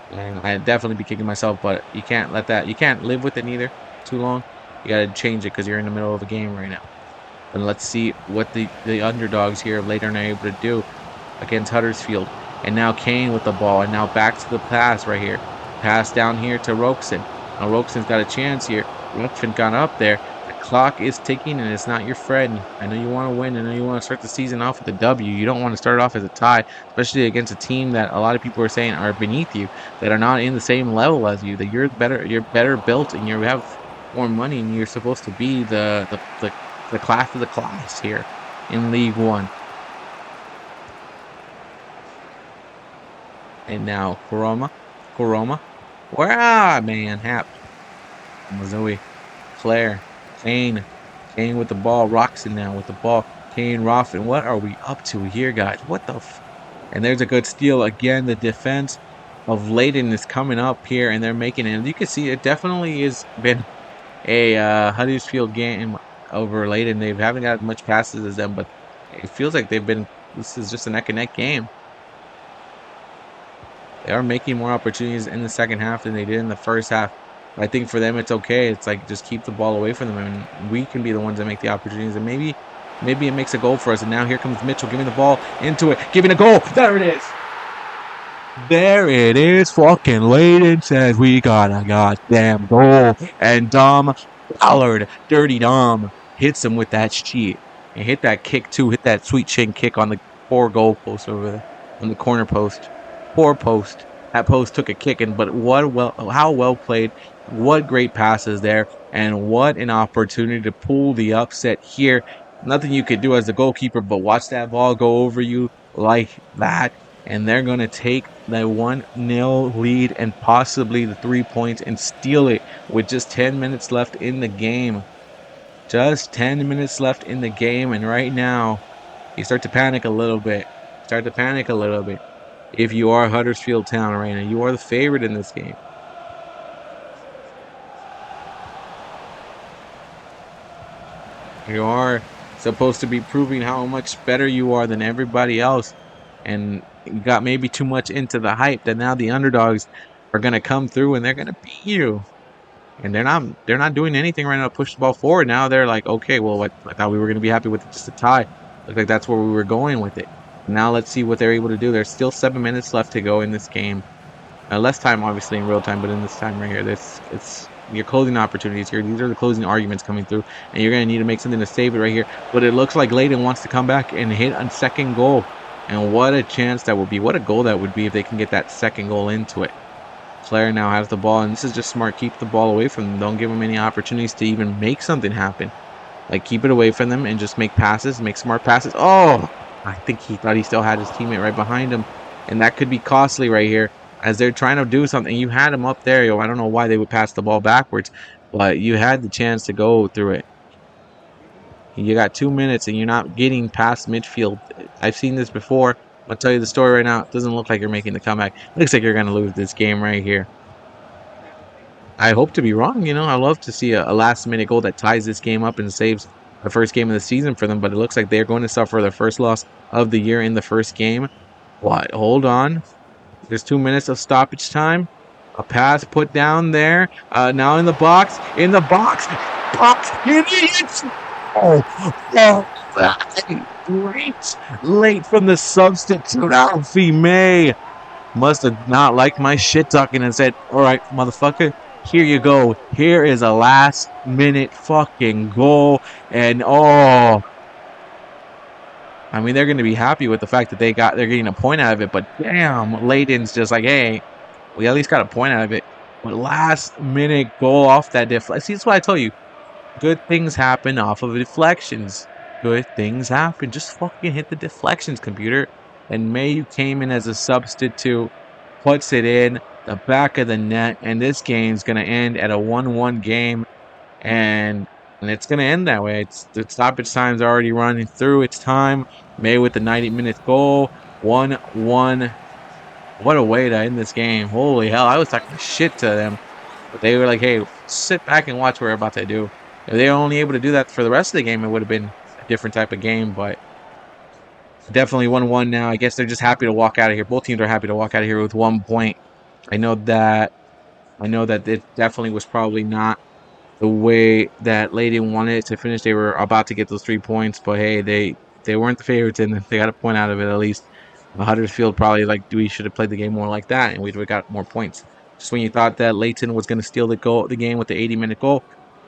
And I'd definitely be kicking myself, but you can't let that. You can't live with it neither too long. You got to change it because you're in the middle of a game right now. And let's see what the underdogs here later are able to do against Huddersfield. And now Kane with the ball. And now back to the pass right here. Pass down here to Rokeson. Now Rokerson's got a chance here. Rutfin got up there. Clock is ticking and it's not your friend. I know you want to win. I know you want to start the season off with a W. You don't want to start off as a tie, especially against a team that a lot of people are saying are beneath you, that are not in the same level as you, that you're better built and you have more money and you're supposed to be the class of the class here in League One. And now Koroma. Man, Hap. Mazoe. Claire. Kane with the ball. Roxon now with the ball. Kane, Roffin. What are we up to here, guys? What the And there's a good steal. Again, the defense of Leyton is coming up here, and they're making it. And you can see it definitely has been a Huddersfield game over Leyton. They haven't got as much passes as them, but it feels like this is just a neck-and-neck game. They are making more opportunities in the second half than they did in the first half. I think for them it's okay. It's like just keep the ball away from them, and we can be the ones that make the opportunities. And maybe it makes a goal for us. And now here comes Mitchell giving the ball into it, giving a goal. There it is. There it is. Fucking Leyton says we got a goddamn goal, and Dom Ballard, Dirty Dom, hits him with that shit and hit that kick too. Hit that sweet chin kick on the poor goal post over there, on the corner post. Poor post. That post took a kicking, but how well played. What great passes there, and what an opportunity to pull the upset here. Nothing you could do as a goalkeeper but watch that ball go over you like that, and they're going to take the 1-0 lead and possibly the 3 points and steal it with just 10 minutes left in the game. Just 10 minutes left in the game, and right now you start to panic a little bit. If you are Huddersfield Town right now, you are the favorite in this game. You are supposed to be proving how much better you are than everybody else. And you got maybe too much into the hype that now the underdogs are going to come through and they're going to beat you. And they're not doing anything right now to push the ball forward. Now they're like, okay, well, I thought we were going to be happy with just a tie. Looked like that's where we were going with it. Now let's see what they're able to do. There's still 7 minutes left to go in this game. Less time, obviously, in real time, but in this time right here, it's your closing opportunities here. These are the closing arguments coming through, and you're going to need to make something to save it right here. But it looks like Leyton wants to come back and hit a second goal. And what a chance that would be. What a goal that would be if they can get that second goal into it. Claire now has the ball, and this is just smart. Keep the ball away from them. Don't give them any opportunities to even make something happen. Like, keep it away from them and just make passes, make smart passes. Oh, I think he thought he still had his teammate right behind him. And that could be costly right here as they're trying to do something. You had him up there. Yo, I don't know why they would pass the ball backwards, but you had the chance to go through it. You got 2 minutes and you're not getting past midfield. I've seen this before. I'll tell you the story right now. It doesn't look like you're making the comeback. It looks like you're going to lose this game right here. I hope to be wrong. I love to see a last-minute goal that ties this game up and saves the first game of the season for them, but it looks like they're going to suffer their first loss of the year in the first game. What? Hold on. There's 2 minutes of stoppage time. A pass put down there. Now in the box. In the box. Box. Idiots! Great. Late from the substitute, Alfie May. Must have not liked my shit talking and said, all right, motherfucker, here you go. Here is a last minute fucking goal. And I mean, they're going to be happy with the fact that they're getting a point out of it. But damn, Leyton's just like, hey, we at least got a point out of it. But last minute goal off that deflection. See, that's what I told you. Good things happen off of deflections. Good things happen. Just fucking hit the deflections, computer. And May came in as a substitute, puts it in the back of the net, and this game's going to end at a 1-1 game, and it's going to end that way. The stoppage time's already running through its time. May with the 90-minute goal, 1-1. What a way to end this game. Holy hell, I was talking shit to them. But they were like, hey, sit back and watch what we're about to do. If they were only able to do that for the rest of the game, it would have been a different type of game, but definitely 1-1 now. I guess they're just happy to walk out of here. Both teams are happy to walk out of here with 1 point. I know that it definitely was probably not the way that Leyton wanted it to finish. They were about to get those 3 points, but hey, they weren't the favorites, and they got a point out of it at least. Huddersfield probably we should have played the game more like that, and we'd have got more points. Just when you thought that Leyton was going to steal the game with the 80-minute goal,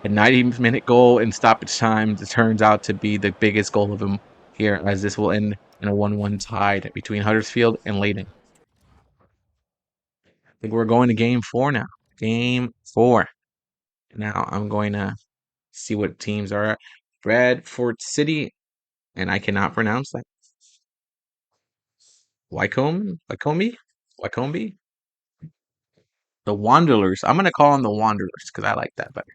a 90-minute goal in stoppage time, it turns out to be the biggest goal of them here, as this will end in a 1-1 tied between Huddersfield and Leyton. I think we're going to game 4 now. Game 4. Now I'm going to see what teams are at. Bradford City, and I cannot pronounce that. Wycombe? The Wanderers. I'm going to call them the Wanderers because I like that better.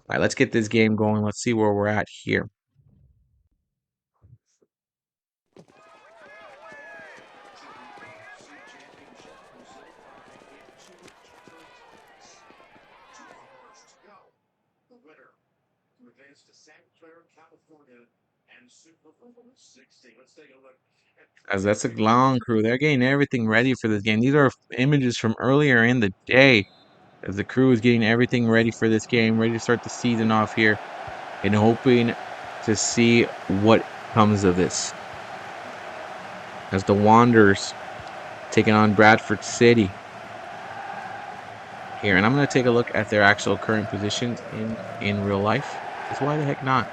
All right, let's get this game going. Let's see where we're at here. As that's a long crew. They're getting everything ready for this game. These are images from earlier in the day as the crew is getting everything ready for this game, ready to start the season off here and hoping to see what comes of this. As the Wanderers taking on Bradford City here. And I'm going to take a look at their actual current positions in real life. Because why the heck not?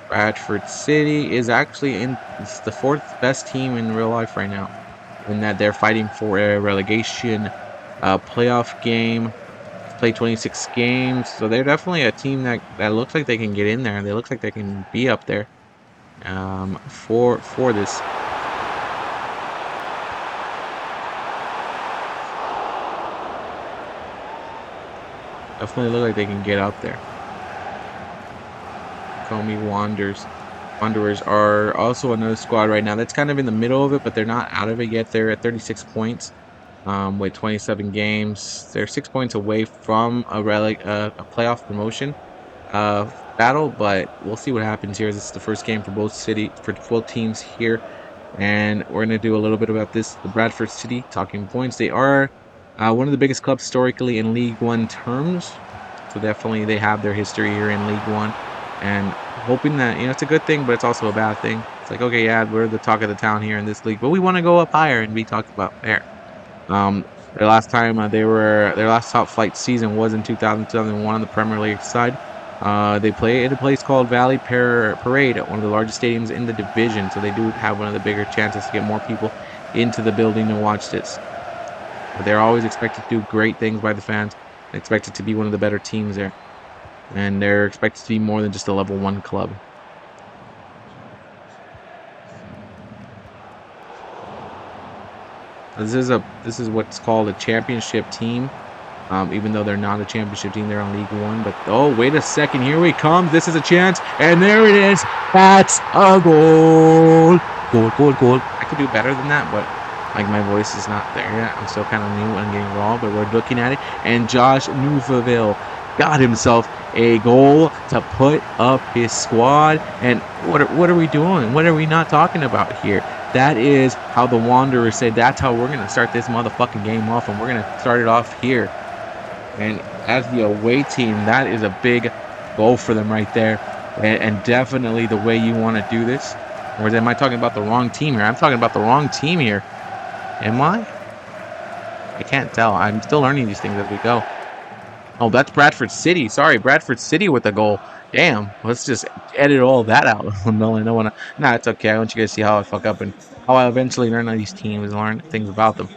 Bradford City is actually it's the 4th best team in real life right now. In that they're fighting for a relegation playoff game. Play 26 games. So they're definitely a team that looks like they can get in there. They look like they can be up there for this. Definitely look like they can get up there. Wycombe Wanderers are also another squad right now that's kind of in the middle of it, but they're not out of it yet. They're at 36 points with 27 games. They're 6 points away from a playoff promotion battle, but we'll see what happens here. This is the first game for both teams here, and we're going to do a little bit about this. The Bradford City, talking points. They are one of the biggest clubs historically in League One terms, so definitely they have their history here in League One. And hoping that, it's a good thing, but it's also a bad thing. It's like, okay, yeah, we're the talk of the town here in this league, but we want to go up higher and be talked about there. Their last time their last top flight season was in 2000-2001 on the Premier League side. They play at a place called Valley Parade, one of the largest stadiums in the division. So they do have one of the bigger chances to get more people into the building to watch this. But they're always expected to do great things by the fans. Expected to be one of the better teams there. And they're expected to be more than just a level 1 club. This is what's called a championship team. Even though they're not a championship team, they're on League One. But oh, wait a second, here we come. This is a chance, and there it is. That's a goal. Goal. I could do better than that, but like my voice is not there yet. I'm still kind of new and getting raw, but we're looking at it. And Josh Neufville got himself a goal to put up his squad. And what are we doing? What are we not talking about here? That is how the Wanderers said, that's how we're going to start this motherfucking game off, and we're going to start it off here. And as the away team, that is a big goal for them right there. And definitely the way you want to do this. Or am I talking about the wrong team here? I'm talking about the wrong team here. Am I? I can't tell. I'm still learning these things as we go. Oh, that's Bradford City. Sorry, Bradford City with the goal. Damn. Let's just edit all that out. Nah, it's okay. I want you guys to see how I fuck up and how I eventually learn on these teams and learn things about them.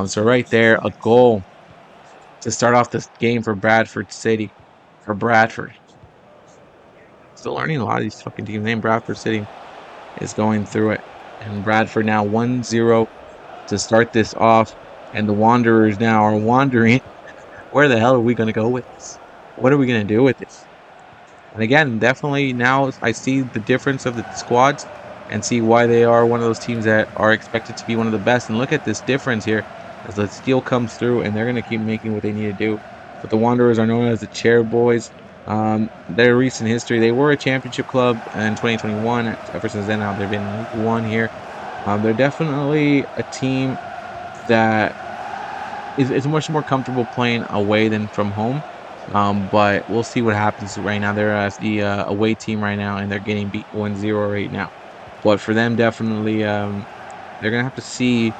So right there, a goal to start off this game for Bradford City. For Bradford. Still learning a lot of these fucking teams. Name Bradford City is going through it. And Bradford now 1-0 to start this off. And the Wanderers now are wandering. Where the hell are we going to go with this? What are we going to do with this? And again, definitely now I see the difference of the squads and see why they are one of those teams that are expected to be one of the best. And look at this difference here as the steel comes through, and they're going to keep making what they need to do. But the Wanderers are known as the Chair Boys. Their recent history, they were a championship club in 2021. Ever since then, now they've been in League One here. They're definitely a team that is much more comfortable playing away than from home. But we'll see what happens right now. They're the away team right now, and they're getting beat 1-0 right now. But for them, definitely, they're going to have to see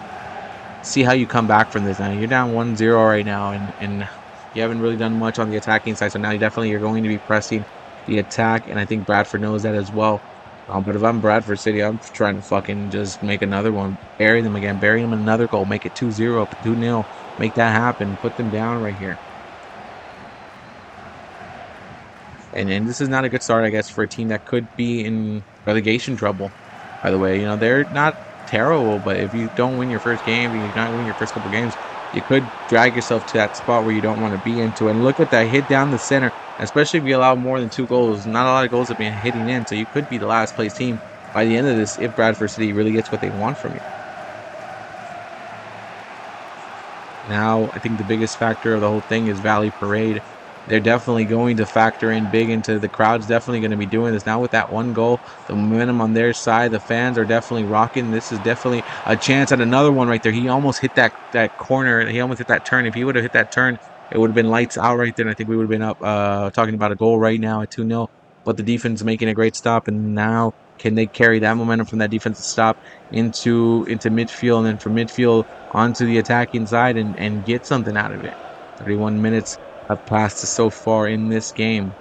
how you come back from this. Now, you're down 1-0 right now, and you haven't really done much on the attacking side. So now you're going to be pressing the attack, and I think Bradford knows that as well. But if I'm Bradford City, I'm trying to fucking just make another one. Bury them again. Bury them in another goal. Make it 2-0, 2-0. Make that happen. Put them down right here. And this is not a good start, I guess, for a team that could be in relegation trouble. By the way, they're not terrible, but if you don't win your first game, if you're not winning your first couple games, you could drag yourself to that spot where you don't want to be into. And look at that hit down the center, especially if you allow more than 2 goals. Not a lot of goals have been hitting in, so you could be the last place team by the end of this if Bradford City really gets what they want from you. Now, I think the biggest factor of the whole thing is Valley Parade. They're definitely going to factor in big into the crowd's definitely going to be doing this. Now with that 1 goal, the momentum on their side, the fans are definitely rocking. This is definitely a chance at another one right there. He almost hit that corner. He almost hit that turn. If he would have hit that turn, it would have been lights out right there. And I think we would have been up talking about a goal right now at 2-0. But the defense making a great stop. And now can they carry that momentum from that defensive stop into midfield, and then from midfield onto the attacking side and get something out of it? 31 minutes have passed so far in this game.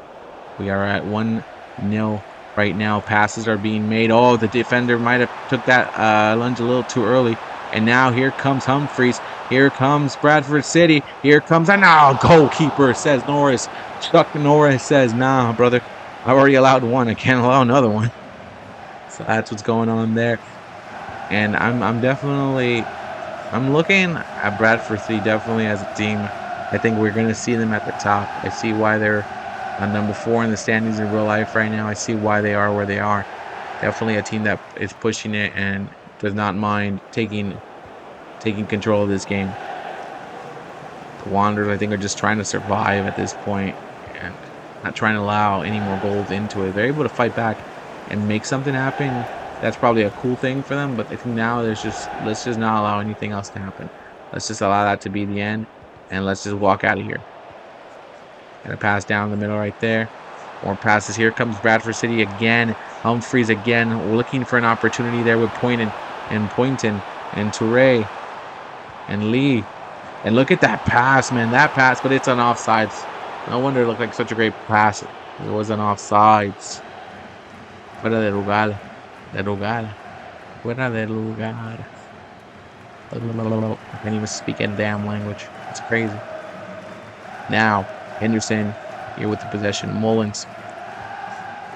We are at 1-0 right now. Passes are being made. Oh, the defender might have took that lunge a little too early. And now here comes Humphreys. Here comes Bradford City. Here comes goalkeeper, says Norris. Chuck Norris says, nah, brother. I've already allowed 1. I can't allow another one. So that's what's going on there. And I'm looking at Bradford City definitely as a team. I think we're going to see them at the top. I see why they're on number 4 in the standings in real life right now. I see why they are where they are. Definitely a team that is pushing it and does not mind taking control of this game. The Wanderers, I think, are just trying to survive at this point and not trying to allow any more goals into it. They're able to fight back and make something happen. That's probably a cool thing for them, but I think now let's just not allow anything else to happen. Let's just allow that to be the end. And let's just walk out of here. Gonna pass down the middle right there. More passes. Here comes Bradford City again. Humphreys again. We're looking for an opportunity there with Poynton and Touré and Lee. And look at that pass, man. That pass, but it's on offsides. No wonder it looked like such a great pass. It wasn't offsides. Fuera de lugar. De lugar. Fuera de lugar. I can't even speak any damn language. It's crazy. Now, Henderson here with the possession. Mullins.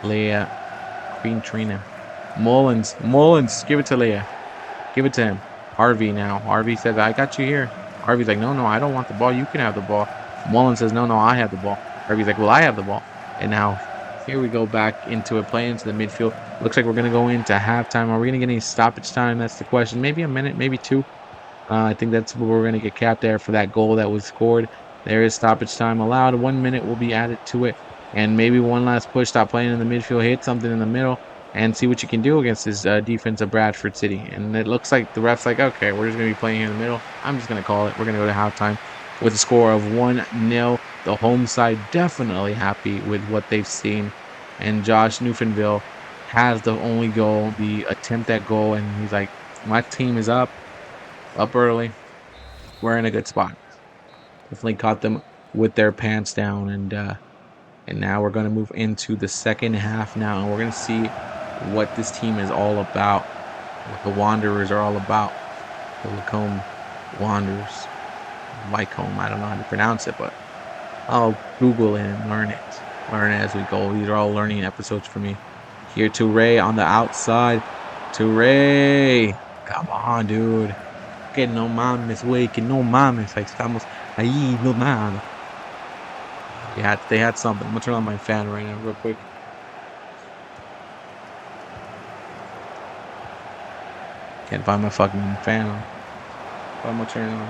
Leah. Queen Trina. Mullins. Give it to Leah. Give it to him. Harvey now. Harvey says, I got you here. Harvey's like, no, I don't want the ball. You can have the ball. Mullins says, no, I have the ball. Harvey's like, well, I have the ball. And now here we go back into it, playing into the midfield. Looks like we're going to go into halftime. Are we going to get any stoppage time? That's the question. Maybe a minute, maybe two. I think that's what we're going to get capped there for that goal that was scored. There is stoppage time allowed. 1 minute will be added to it. And maybe one last push. Stop playing in the midfield. Hit something in the middle. And see what you can do against this defense of Bradford City. And it looks like the ref's like, okay, we're just going to be playing here in the middle. I'm just going to call it. We're going to go to halftime with a score of 1-0. The home side definitely happy with what they've seen. And Josh Newfoundville has the only goal, the attempt at goal. And he's like, my team is up early. We're in a good spot. Definitely caught them with their pants down. And now we're going to move into the second half now. And we're going to see what this team is all about, what the Wanderers are all about. The Wycombe Wanderers. Wycombe, I don't know how to pronounce it, but I'll Google it and learn it as we go. These are all learning episodes for me. Here to Ray on the outside. To Ray. Come on, dude. Que no mames, güey. Que no mames. Ahí estamos. Ahí, no nada. They had something. I'm going to turn on my fan right now real quick. Can't find my fucking fan on. But I'm going to turn it on.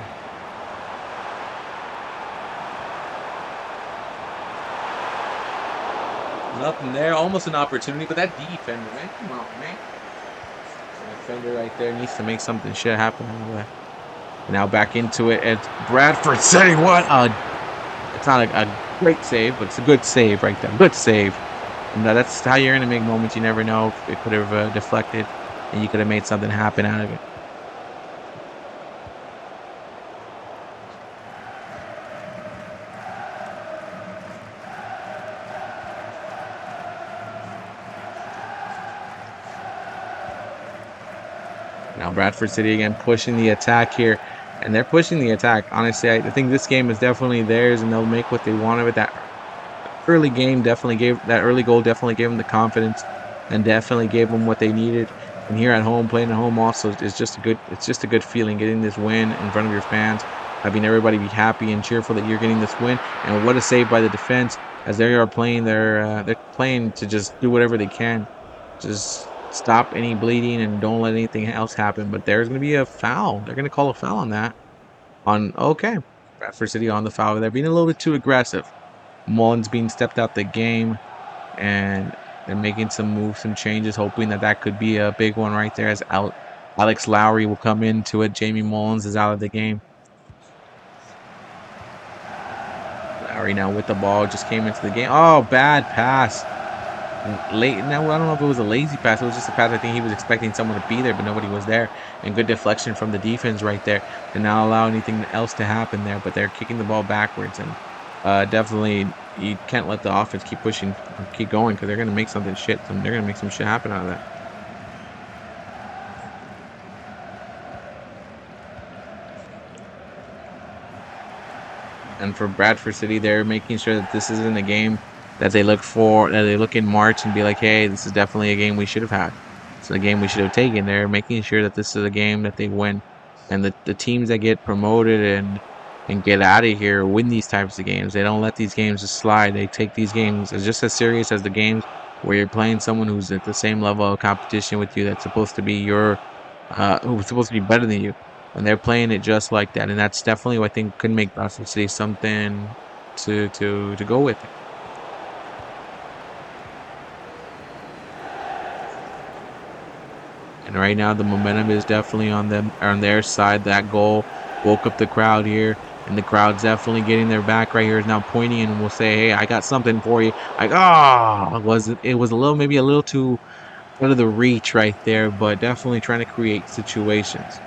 Nothing there. Almost an opportunity, but that defender, man. Come on, man. That defender right there needs to make something shit happen. Now back into it. It's Bradford City. What a... It's not a great save, but it's a good save right there. Good save. And that's how you're going to make moments. You never know. It could have deflected, and you could have made something happen out of it. Now Bradford City again pushing the attack here. And they're pushing the attack. Honestly, I think this game is definitely theirs, and they'll make what they want of it. That early goal definitely gave them the confidence, and definitely gave them what they needed. And here at home, playing at home also is just a good feeling, getting this win in front of your fans, having everybody be happy and cheerful that you're getting this win. And what a save by the defense, as they are playing they're playing to just do whatever they can, just stop any bleeding and don't let anything else happen. But there's going to be a foul. They're going to call a foul on that. Okay, Bradford City on the foul. They're being a little bit too aggressive. Mullins being stepped out the game, and they're making some moves, some changes, hoping that could be a big one right there as Alex Lowry will come into it. Jamie Mullins is out of the game. Lowry now with the ball, just came into the game. Oh, bad pass. Late now, I don't know if it was a lazy pass. It was just a pass. I think he was expecting someone to be there, but nobody was there. And good deflection from the defense right there to not allow anything else to happen there. But they're kicking the ball backwards, and definitely you can't let the offense keep pushing, keep going, because they're gonna make something shit. They're gonna make some shit happen out of that. And for Bradford City, they're making sure that this isn't a game that they look in March and be like, hey, this is definitely a game we should have had. It's a game we should have taken. They're making sure that this is a game that they win. And the teams that get promoted and get out of here win these types of games. They don't let these games just slide. They take these games as just as serious as the games where you're playing someone who's at the same level of competition with you, that's supposed to be who's supposed to be better than you. And they're playing it just like that. And that's definitely what I think could make Bradford City something to go with it. And right now, the momentum is definitely on their side. That goal woke up the crowd here, and the crowd's definitely getting their back right here. Is now pointing and will say, "Hey, I got something for you." Like, it was maybe a little too out of the reach right there, but definitely trying to create situations.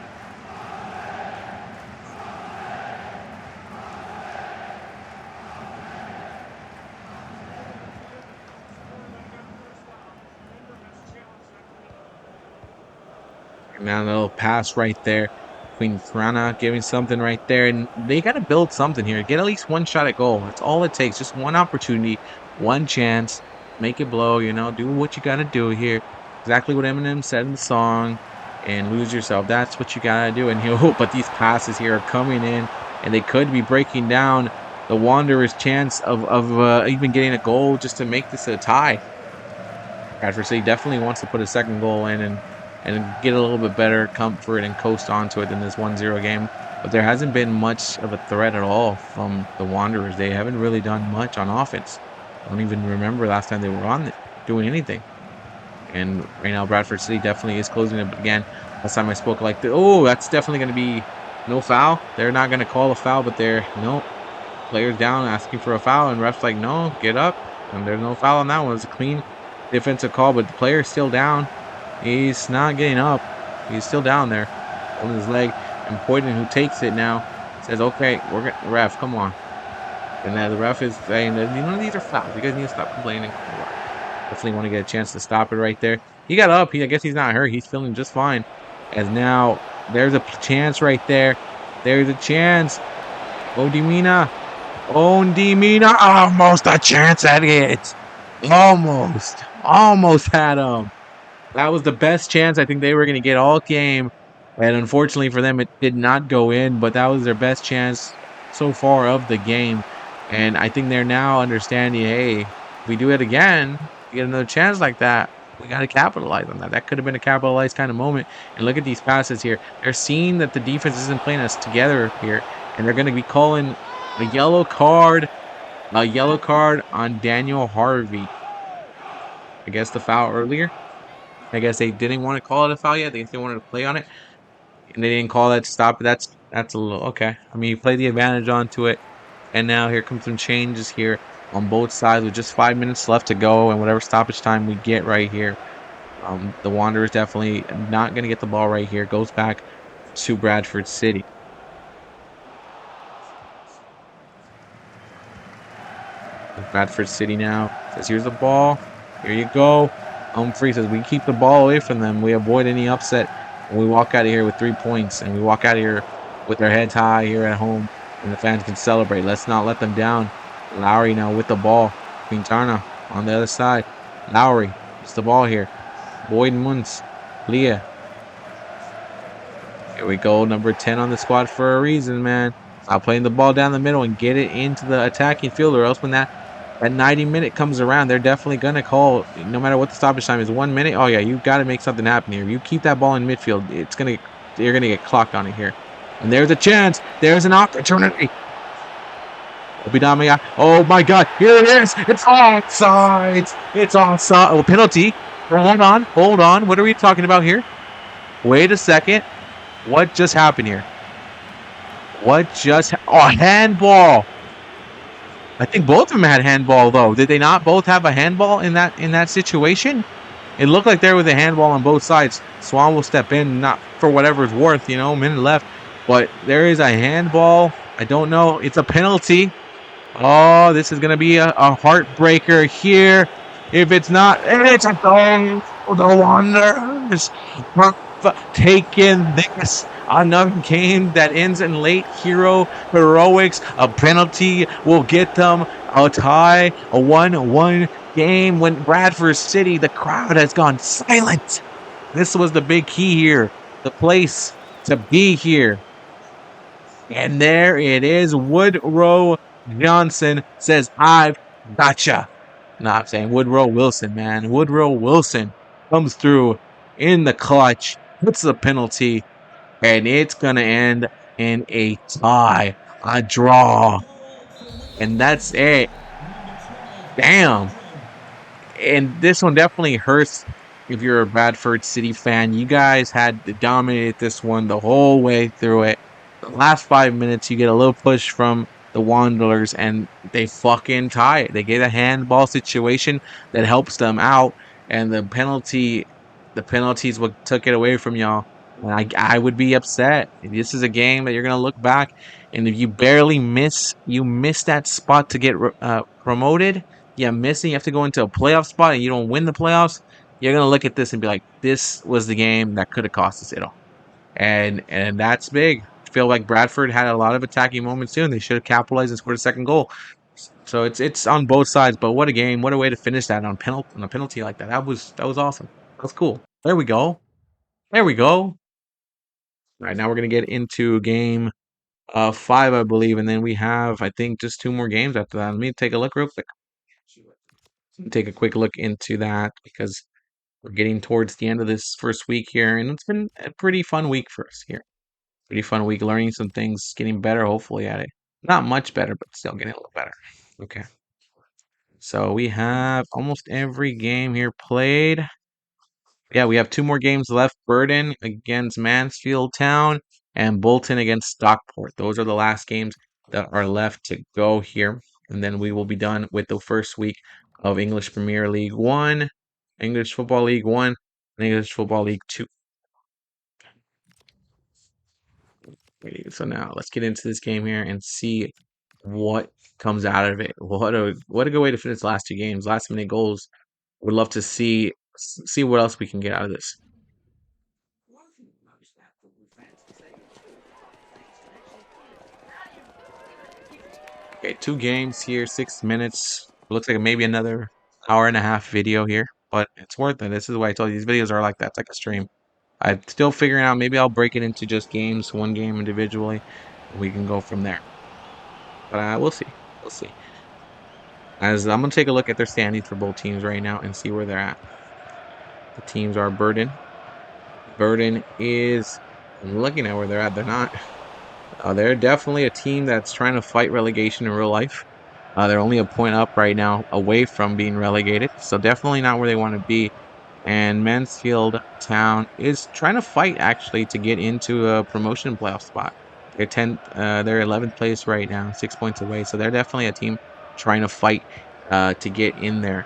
pass right there between Krana giving something right there. And they got to build something here. Get at least one shot at goal. That's all it takes. Just one opportunity, one chance. Make it blow, do what you got to do here. Exactly what Eminem said in the song. And lose yourself. That's what you got to do. And but these passes here are coming in. And they could be breaking down the Wanderers' chance of even getting a goal just to make this a tie. Bradford City definitely wants to put a second goal in and get a little bit better comfort and coast onto it than this 1-0 game. But there hasn't been much of a threat at all from the Wanderers. They haven't really done much on offense. I don't even remember last time they were on it, doing anything. And right now, Bradford City definitely is closing it again. Last time I spoke that's definitely going to be no foul. They're not going to call a foul, but no players down asking for a foul, and refs like, no, get up. And there's no foul on that one. It's a clean defensive call, but the player's still down. He's not getting up. He's still down there on his leg. And Poyton, who takes it now, says, okay, ref, come on. And now the ref is saying that none of these are fouls. You guys need to stop complaining. Definitely want to get a chance to stop it right there. He got up. I guess he's not hurt. He's feeling just fine. As now, there's a chance right there. There's a chance. Ondimina. Almost a chance at it. Almost had him. That was the best chance I think they were going to get all game. And unfortunately for them, it did not go in. But that was their best chance so far of the game. And I think they're now understanding, hey, if we do it again, we get another chance like that, we got to capitalize on that. That could have been a capitalized kind of moment. And look at these passes here. They're seeing that the defense isn't playing us together here. And they're going to be calling a yellow card on Daniel Harvey. I guess the foul earlier. I guess they didn't want to call it a foul yet. They wanted to play on it. And they didn't call that to stop it. That's a little okay. I mean, you play the advantage onto it. And now here comes some changes here on both sides with just 5 minutes left to go and whatever stoppage time we get right here. The Wanderers definitely not going to get the ball right here. Goes back to Bradford City. Bradford City now says, here's the ball. Here you go. Humphrey says, we keep the ball away from them. We avoid any upset. And we walk out of here with 3 points. And we walk out of here with our heads high here at home. And the fans can celebrate. Let's not let them down. Lowry now with the ball. Quintana on the other side. Lowry. It's the ball here. Boyd Munz. Leah. Here we go. Number 10 on the squad for a reason, man. Stop playing the ball down the middle and get it into the attacking field, or else when that 90 minute comes around, they're definitely going to call, no matter what the stoppage time is, 1 minute. Oh, yeah, you've got to make something happen here. If you keep that ball in midfield, you're going to get clocked on it here. And there's a chance. There's an opportunity. Obidamia. Oh, my God. Here it is. It's offside. It's offside. Oh, penalty. Hold on. What are we talking about here? Wait a second. What just happened here? Handball. I think both of them had handball, though. Did they not both have a handball in that situation? It looked like there was a handball on both sides. Swan will step in, not for whatever it's worth, minute left. But there is a handball. I don't know. It's a penalty. Oh, this is going to be a heartbreaker here. If it's not, it's a goal. The Wanderers taking this. Another game that ends in late heroics. A penalty will get them a tie. A 1-1 game when Bradford City, the crowd has gone silent. This was the big key here. The place to be here. And there it is. Woodrow Johnson says, I've gotcha. Not saying Woodrow Wilson, man. Woodrow Wilson comes through in the clutch. Hits the penalty. And it's going to end in a tie. A draw. And that's it. Damn. And this one definitely hurts if you're a Bradford City fan. You guys had to dominate this one the whole way through it. The last 5 minutes, you get a little push from the Wanderers, and they fucking tie it. They get a handball situation that helps them out, and the penalties what took it away from y'all. And I would be upset. This is a game that you're going to look back, and if you barely miss that spot to get promoted, you have to go into a playoff spot, and you don't win the playoffs, you're going to look at this and be like, this was the game that could have cost us it all. and that's big. I feel like Bradford had a lot of attacking moments too, and they should have capitalized and scored a second goal. So it's on both sides, but what a game! What a way to finish that on a penalty like that. That was awesome. That was cool. There we go. There we go. All right, now we're gonna get into game 5, I believe, and then we have I think just 2 more games after that. Let me take a look real quick. Take a quick look into that because we're getting towards the end of this first week here, and it's been a pretty fun week for us here. Pretty fun week, learning some things, getting better, hopefully, at it. Not much better, but still getting a little better. Okay. So we have almost every game here played. Yeah, we have 2 more games left. Burton against Mansfield Town and Bolton against Stockport. Those are the last games that are left to go here. And then we will be done with the first week of English Premier League 1, English Football League 1, and English Football League 2. So now let's get into this game here and see what comes out of it. What a good way to finish the last 2 games. Last minute goals. Would love to see what else we can get out of this. Okay, 2 games here, 6 minutes. Looks like maybe another hour and a half video here, but it's worth it. This is why I told you these videos are like that. It's like a stream. I'm still figuring out. Maybe I'll break it into just games, 1 game individually. We can go from there. But we'll see. We'll see. As I'm gonna take a look at their standings for both teams right now and see where they're at. The teams are Burton. Burton is. I'm looking at where they're at. They're not. They're definitely a team that's trying to fight relegation in real life. They're only a point up right now away from being relegated, so definitely not where they want to be. And Mansfield Town is trying to fight actually to get into a promotion playoff spot. They're 11th place right now, 6 points away. So they're definitely a team trying to fight to get in there.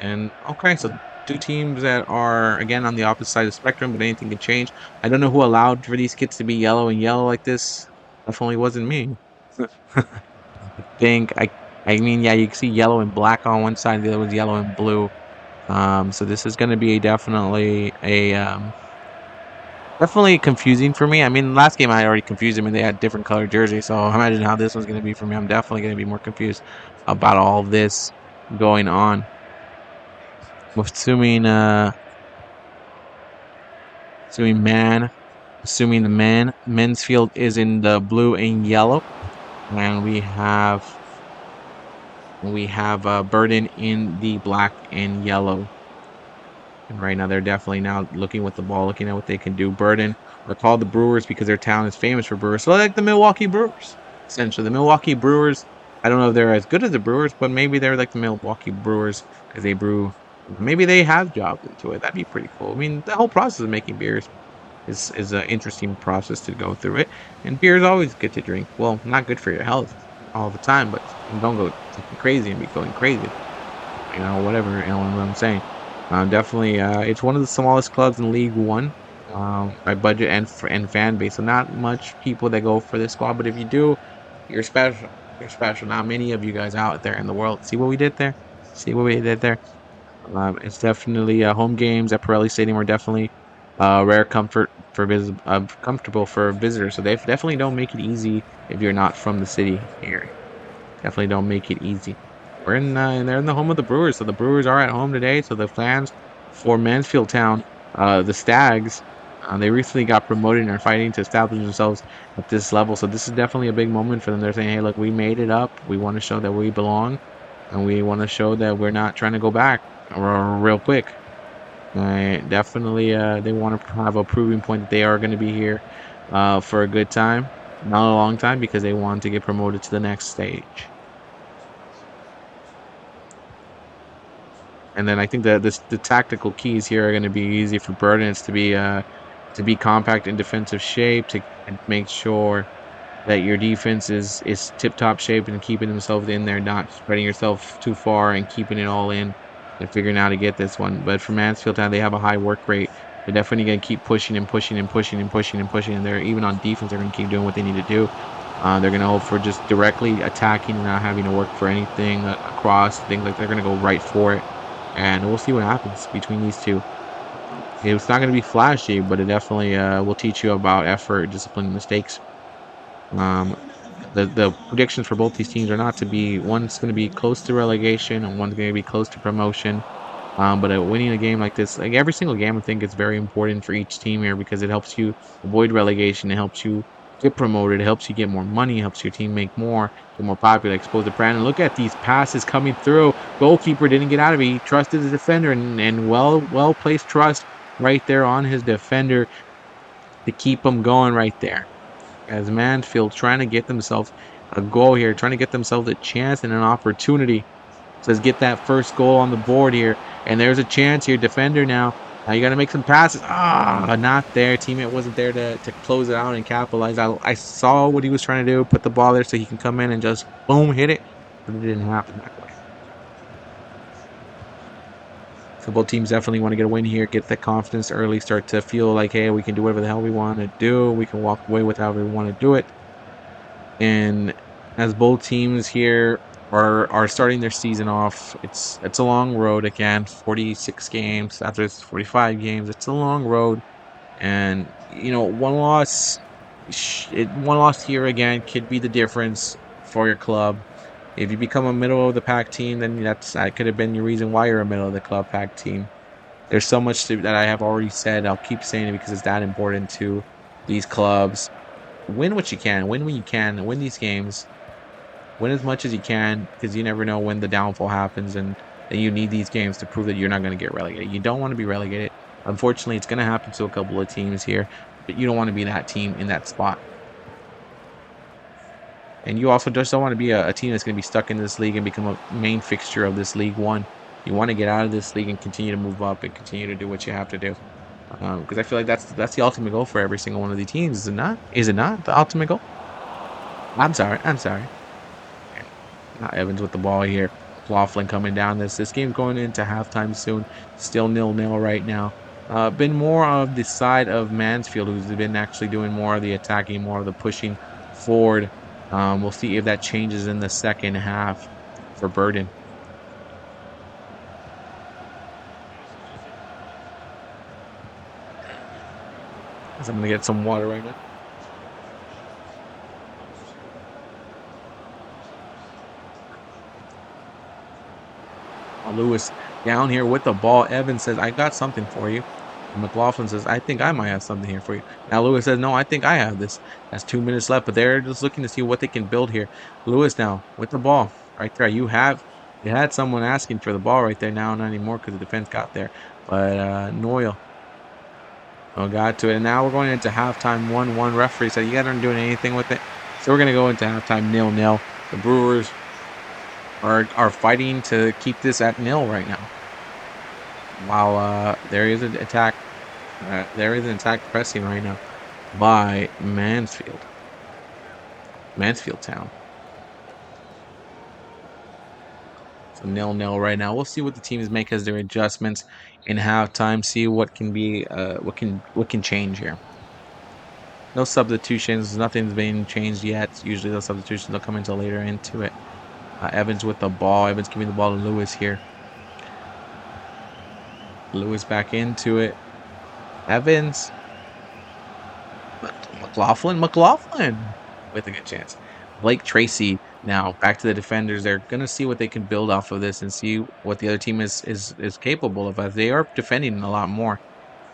And okay, so 2 teams that are again on the opposite side of the spectrum, but anything can change. I don't know who allowed for these kits to be yellow and yellow like this. Definitely wasn't me. think I mean, yeah, you can see yellow and black on one side, the other was yellow and blue. So this is going to be definitely confusing for me. I mean, last game I already confused them and they had different colored jerseys, so imagine how this one's going to be for me. I'm definitely going to be more confused about all of this going on. Assuming the Mansfield is in the blue and yellow, and we have Burton in the black and yellow. And right now, they're definitely now looking with the ball, looking at what they can do. Burton are called the Brewers because their town is famous for brewers. So like the Milwaukee Brewers, essentially. The Milwaukee Brewers, I don't know if they're as good as the Brewers, but maybe they're like the Milwaukee Brewers because they brew. Maybe they have jobs into it. That'd be pretty cool. I mean, the whole process of making beers is an interesting process to go through it. And beer is always good to drink. Well, not good for your health all the time, but don't go crazy and be going crazy. You know, whatever, you know what I'm saying. Definitely, it's one of the smallest clubs in League One by budget and fan base. So not much people that go for this squad, but if you do, you're special. You're special. Not many of you guys out there in the world. See what we did there? See what we did there? It's definitely home games at Pirelli Stadium are definitely rare comfortable for visitors. So they definitely don't make it easy if you're not from the city here. Definitely don't make it easy. They're in the home of the Brewers, so the Brewers are at home today. So the fans for Mansfield Town, the Stags, they recently got promoted and are fighting to establish themselves at this level. So this is definitely a big moment for them. They're saying, "Hey, look, we made it up. We want to show that we belong, and we want to show that we're not trying to go back real quick." Definitely, they want to have a proving point that they are going to be here for a good time, not a long time, because they want to get promoted to the next stage. And then I think that the tactical keys here are going to be easy for Burton. It's to be compact in defensive shape, to make sure that your defense is tip-top shape and keeping themselves in there, not spreading yourself too far and keeping it all in and figuring out how to get this one. But for Mansfield Town, they have a high work rate. They're definitely going to keep pushing and pushing and pushing and pushing and pushing. And they're even on defense, they're going to keep doing what they need to do. They're going to hope for just directly attacking and not having to work for anything across. Things like they're going to go right for it. And we'll see what happens between these two. It's not going to be flashy, but it definitely will teach you about effort, discipline, and mistakes. Um, the predictions for both these teams are not to be one's going to be close to relegation and one's going to be close to promotion. But winning a game like this, like every single game, I think is very important for each team here because it helps you avoid relegation. It helps you get promoted. It helps you get more money. It helps your team make more, get more popular, expose the brand. And look at these passes coming through. Goalkeeper didn't get out of it. He trusted the defender and well placed trust right there on his defender to keep him going right there. As Mansfield trying to get themselves a goal here, trying to get themselves a chance and an opportunity. Says get that first goal on the board here. And there's a chance here. Defender now. Now you got to make some passes. Not there. Teammate wasn't there to close it out and capitalize. I saw what he was trying to do. Put the ball there so he can come in and just boom, hit it. But it didn't happen that way. So both teams definitely want to get a win here, get that confidence early, start to feel like, hey, we can do whatever the hell we want to do. We can walk away with however we want to do it. And as both teams here are starting their season off, it's a long road again. 46 games after it's 45 games. It's a long road, and one loss here again could be the difference for your club. If you become a middle of the pack team, then that could have been your reason why you're a middle of the club pack team. There's so much that I have already said. I'll keep saying it because it's that important to these clubs. Win what you can. Win when you can. Win these games. Win as much as you can because you never know when the downfall happens, and you need these games to prove that you're not going to get relegated. You don't want to be relegated. Unfortunately, it's going to happen to a couple of teams here, but you don't want to be that team in that spot. And you also just don't want to be a team that's going to be stuck in this league and become a main fixture of this League One. You want to get out of this league and continue to move up and continue to do what you have to do. Because I feel like that's the ultimate goal for every single one of these teams, is it not? Is it not the ultimate goal? I'm sorry. Evans with the ball here. McLaughlin coming down this game's going into halftime soon. Still 0-0 right now. Been more of the side of Mansfield, who's been actually doing more of the attacking, more of the pushing forward. We'll see if that changes in the second half for Burton. So I'm going to get some water right now. Lewis down here with the ball. Evans says, I got something for you. And McLaughlin says, I think I might have something here for you. Now Lewis says, no, I think I have this. That's 2 minutes left, but they're just looking to see what they can build here. Lewis now with the ball right there. You had someone asking for the ball right there. Now not anymore because the defense got there. But Noyle got to it. And now we're going into halftime 1-1. Referee said, you guys aren't doing anything with it. So we're going to go into halftime 0-0. The Brewers are fighting to keep this at 0 right now. While there is an attack pressing right now by Mansfield Town. So 0-0 right now. We'll see what the teams make as their adjustments in halftime. See what can be what can change here. No substitutions. Nothing's been changed yet. Usually those substitutions will come until later into it. Evans with the ball. Evans giving the ball to Lewis here. Lewis back into it. Evans. McLaughlin with a good chance. Blake Tracy now back to the defenders. They're going to see what they can build off of this and see what the other team is capable of. As they are defending a lot more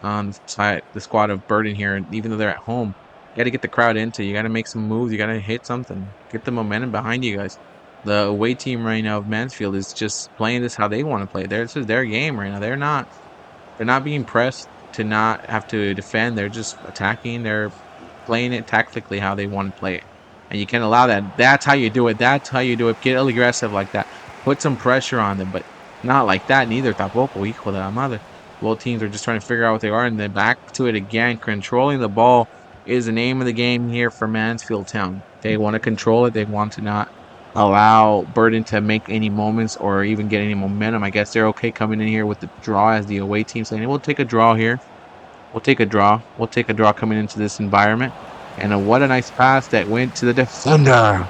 on the squad of Burton here, even though they're at home. You got to get the crowd into. You got to make some moves. You got to hit something. Get the momentum behind you guys. The away team right now of Mansfield is just playing this how they want to play. This is their game right now. They're not being pressed to not have to defend. They're just attacking. They're playing it tactically how they want to play it. And you can't allow that. That's how you do it. That's how you do it. Get aggressive like that. Put some pressure on them, but not like that. Neither tampoco, hijo de la madre. Both teams are just trying to figure out what they are, and then back to it again. Controlling the ball is the name of the game here for Mansfield Town. They want to control it. They want to not allow Burton to make any moments or even get any momentum. I guess they're okay coming in here with the draw as the away team saying, we'll take a draw here. We'll take a draw. We'll take a draw coming into this environment. And what a nice pass that went to the defender.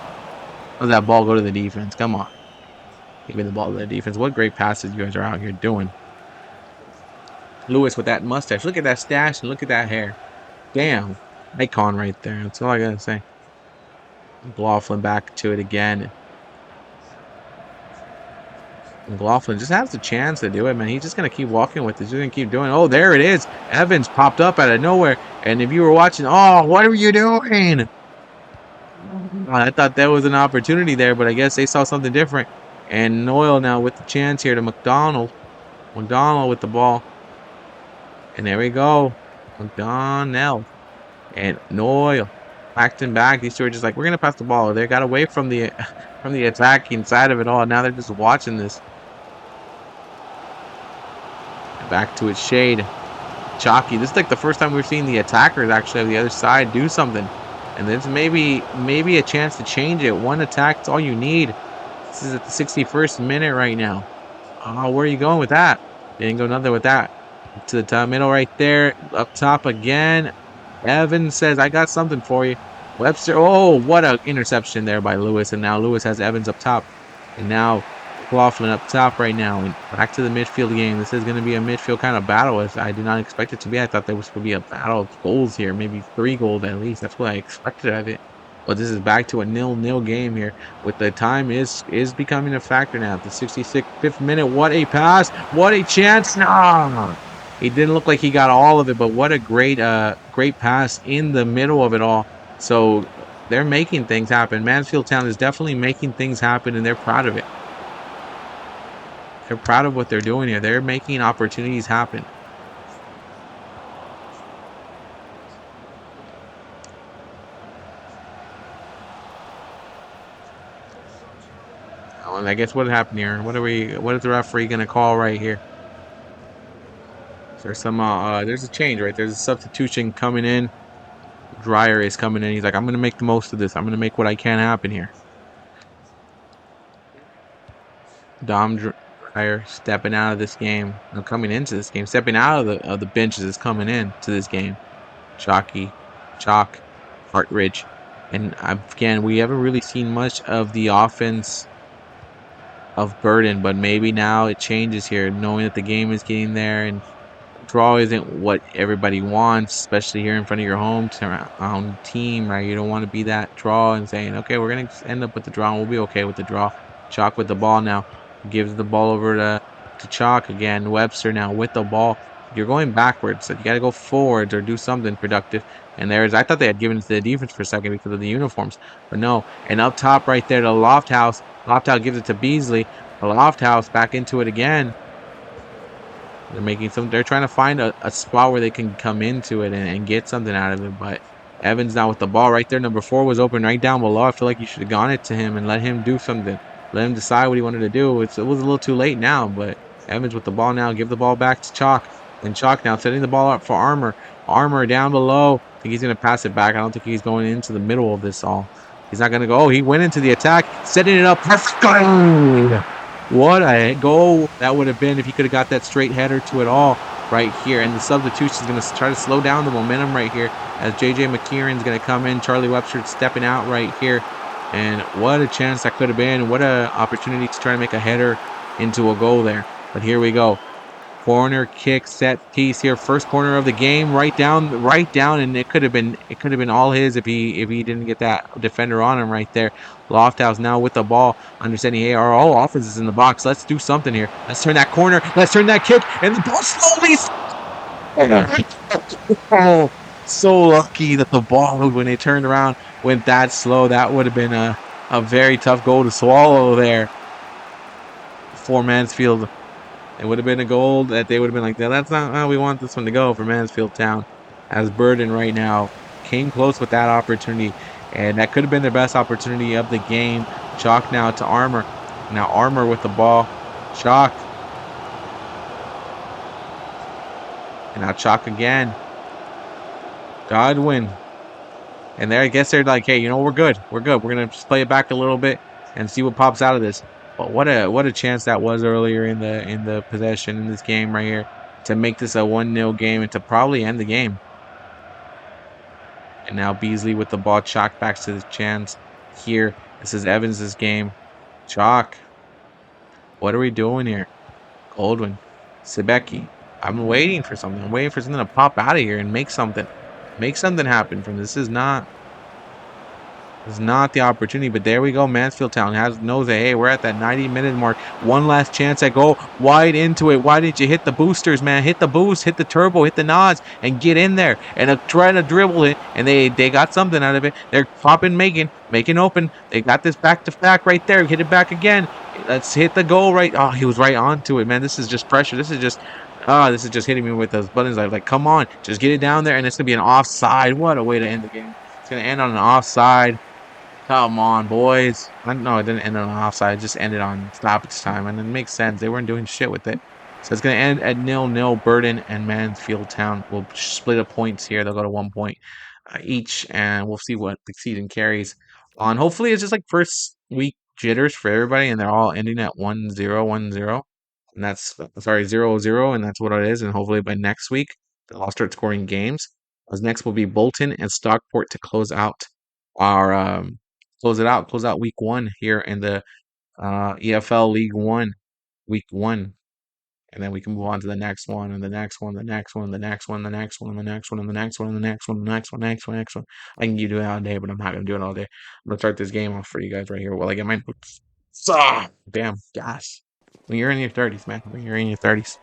Let that ball go to the defense. Come on. Give me the ball to the defense. What great passes you guys are out here doing. Lewis with that mustache. Look at that stash and look at that hair. Damn. Icon right there. That's all I gotta say. McLaughlin back to it again. McLaughlin just has the chance to do it, man. He's just gonna keep walking with it. He's gonna keep doing it. Oh, there it is. Evans popped up out of nowhere. And if you were watching, oh, what are you doing? I thought there was an opportunity there, but I guess they saw something different. And Noyle now with the chance here to McDonald. McDonald with the ball. And there we go. McDonald. And Noyle. Acting back. These two are just like, we're gonna pass the ball. They got away from the attacking side of it all. Now they're just watching this. Back to its shade. Chalky. This is like the first time we've seen the attackers actually of the other side do something. And there's maybe a chance to change it. One attack is all you need. This is at the 61st minute right now. Oh, where are you going with that? Didn't go nothing with that. To the top middle right there. Up top again. Evans says, I got something for you. Webster. Oh, what an interception there by Lewis. And now Lewis has Evans up top. And now McLaughlin up top right now. And back to the midfield game. This is going to be a midfield kind of battle. I did not expect it to be. I thought there was going to be a battle of goals here. Maybe 3 goals at least. That's what I expected of it. But this is back to a 0-0 game here. With the time is becoming a factor now. The 65th minute. What a pass. What a chance. No. It didn't look like he got all of it, but what a great pass in the middle of it all. So they're making things happen. Mansfield Town is definitely making things happen, and they're proud of it. They're proud of what they're doing here. They're making opportunities happen. Oh, and I guess what happened here? What is the referee gonna call right here? There's some there's a change, right? There's a substitution coming in. Dreyer is coming in. He's like, I'm gonna make the most of this. I'm gonna make what I can happen here. Dom Dreyer stepping out of this game. No, coming into this game. Stepping out of the benches is coming in to this game. Chalk, Hartridge. And again, we haven't really seen much of the offense of Burton, but maybe now it changes here, knowing that the game is getting there and draw isn't what everybody wants, especially here in front of your home team, right? You don't want to be that draw and saying, okay, we're going to end up with the draw and we'll be okay with the draw. Chalk with the ball now. Gives the ball over to Chalk again. Webster now with the ball. You're going backwards, so you got to go forwards or do something productive. And I thought they had given it to the defense for a second because of the uniforms, but no. And up top right there to Lofthouse. Lofthouse gives it to Beasley. Lofthouse back into it again. They're trying to find a spot where they can come into it and get something out of it. But Evans now with the ball right there. Number 4 was open right down below. I feel like you should have gone it to him and let him do something. Let him decide what he wanted to do. It was a little too late now, but Evans with the ball now. Give the ball back to Chalk. And Chalk now setting the ball up for Armour. Armour down below. I think he's going to pass it back. I don't think he's going into the middle of this all. He's not going to go. Oh, he went into the attack. Setting it up. Perfect goal! What a goal that would have been if he could have got that straight header to it all right here. And the substitution is going to try to slow down the momentum right here as J.J. McKieran's going to come in. Charlie Webster stepping out right here. And what a chance that could have been. What an opportunity to try to make a header into a goal there. But here we go. Corner kick set piece here. First corner of the game. Right down, and it could have been all his if he didn't get that defender on him right there. Lofthouse now with the ball, understanding, hey, our whole offense is in the box. Let's do something here. Let's turn that corner. Let's turn that kick, and the ball slowly. Oh, so lucky that the ball, when it turned around, went that slow. That would have been a very tough goal to swallow there for Mansfield. It would have been a goal that they would have been like, that's not how we want this one to go for Mansfield Town. As Burton right now came close with that opportunity. And that could have been their best opportunity of the game. Chalk now to Armour. Now Armour with the ball. Chalk. And now Chalk again. Godwin. And there, I guess they're like, hey, we're good. We're good. We're going to just play it back a little bit and see what pops out of this. But what a chance that was earlier in the possession in this game right here to make this a 1-0 game and to probably end the game. And now Beasley with the ball. Chalk back to the chance here. This is Evans' game. Chalk. What are we doing here? Goldwyn. Sebecki. I'm waiting for something. I'm waiting for something to pop out of here and make something happen from this. Is not the opportunity, but there we go. Mansfield Town knows that hey, we're at that 90-minute mark. One last chance at goal, wide into it. Why didn't you hit the boosters, man? Hit the boost, hit the turbo, hit the nods, and get in there and trying to dribble it. And they got something out of it. They're popping, making open. They got this back to back right there. Hit it back again. Let's hit the goal right. Oh, he was right onto it, man. This is just pressure. This is just hitting me with those buttons. Like, come on, just get it down there, and it's gonna be an offside. What a way to end the game. It's gonna end on an offside. Come on, boys. No, it didn't end on offside. It just ended on stoppage time, and it makes sense. They weren't doing shit with it. So it's going to end at 0-0. Burton and Mansfield Town will split up points here. They'll go to 1 point each, and we'll see what the season carries on. Hopefully, it's just like first week jitters for everybody, and they're all ending at 1-0, 1-0. And that's, sorry, 0-0, and that's what it is. And hopefully by next week, they'll all start scoring games. As next will be Bolton and Stockport to close out our close out week one here in the EFL League One, week one. And then we can move on to the next one, and the next one, the next one, the next one, the next one, the next one, and the next one, and the next one, the next one, next one, next one. I can do it all day, but I'm not gonna do it all day. I'm gonna start this game off for you guys right here while I get my damn gosh. When you're in your 30s, man. When you're in your 30s.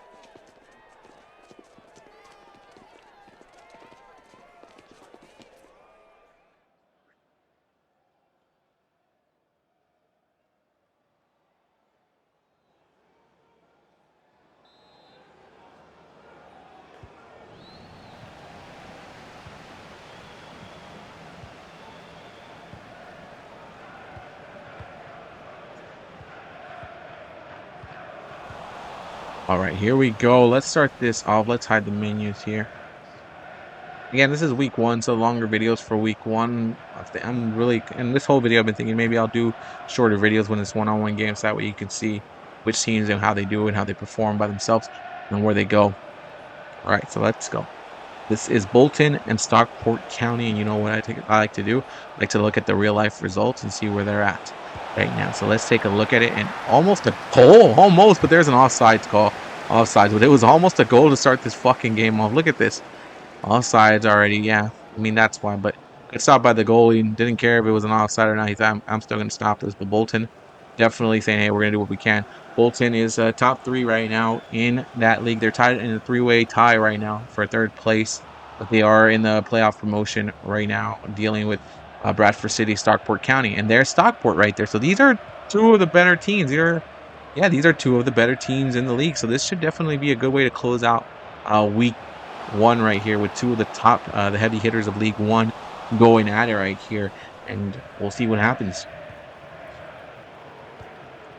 All right, here we go. Let's start this off. Let's hide the menus here. Again, this is week one, so longer videos for week one. I'm really, in this whole video, I've been thinking maybe I'll do shorter videos when it's one-on-one games. That way you can see which teams and how they do and how they perform by themselves and where they go. All right, so let's go. This is Bolton and Stockport County, and you know what I like to do? I like to look at the real-life results and see where they're at right now. So let's take a look at it, and almost a goal, almost, but there's an offsides call. Offsides, but it was almost a goal to start this fucking game off. Look at this. Offsides already, yeah. I mean, that's why, but good stop by the goalie. Didn't care if it was an offside or not. He thought, I'm still going to stop this. But Bolton definitely saying, hey, we're going to do what we can. Bolton is top three right now in that league. They're tied in a three-way tie right now for third place. But they are in the playoff promotion right now, dealing with Bradford City, Stockport County. And there's Stockport right there. So these are two of the better teams. These are two of the better teams in the league. So this should definitely be a good way to close out week one right here with two of the top, the heavy hitters of League One going at it right here. And we'll see what happens.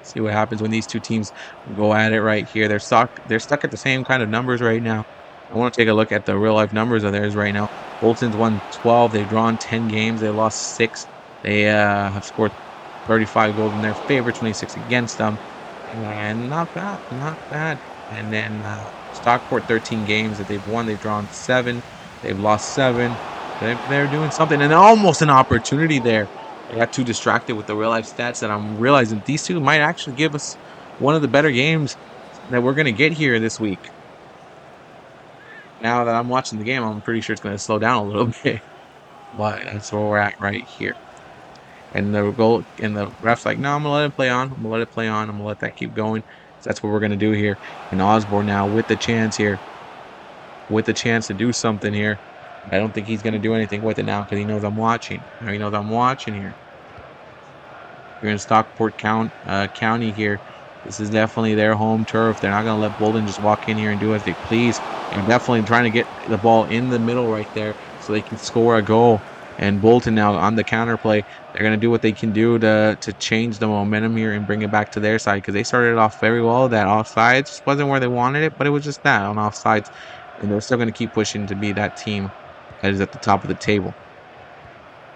See what happens when these two teams go at it right here. They're stuck at the same kind of numbers right now. I want to take a look at the real life numbers of theirs right now. Bolton's won 12. They've drawn 10 games. They lost 6. They have scored 35 goals in their favor, 26 against them. And not bad, not bad. And then Stockport, 13 games that they've won. They've drawn 7. They've lost 7. They're doing something. And almost an opportunity there. I got too distracted with the real life stats that I'm realizing these two might actually give us one of the better games that we're going to get here this week. Now that I'm watching the game, I'm pretty sure it's going to slow down a little bit. But that's where we're at right here. And the goal, and the ref's like, no, I'm going to let it play on. I'm going to let it play on. I'm going to let that keep going. So that's what we're going to do here. And Osborne now with the chance here. With the chance to do something here. I don't think he's going to do anything with it now because he knows I'm watching. He knows I'm watching here. You're in Stockport County here. This is definitely their home turf. They're not going to let Bolton just walk in here and do as they please. And definitely trying to get the ball in the middle right there so they can score a goal. And Bolton now on the counterplay, they're going to do what they can do to change the momentum here and bring it back to their side because they started off very well. That offsides just wasn't where they wanted it, but it was just that on offsides. And they're still going to keep pushing to be that team that is at the top of the table.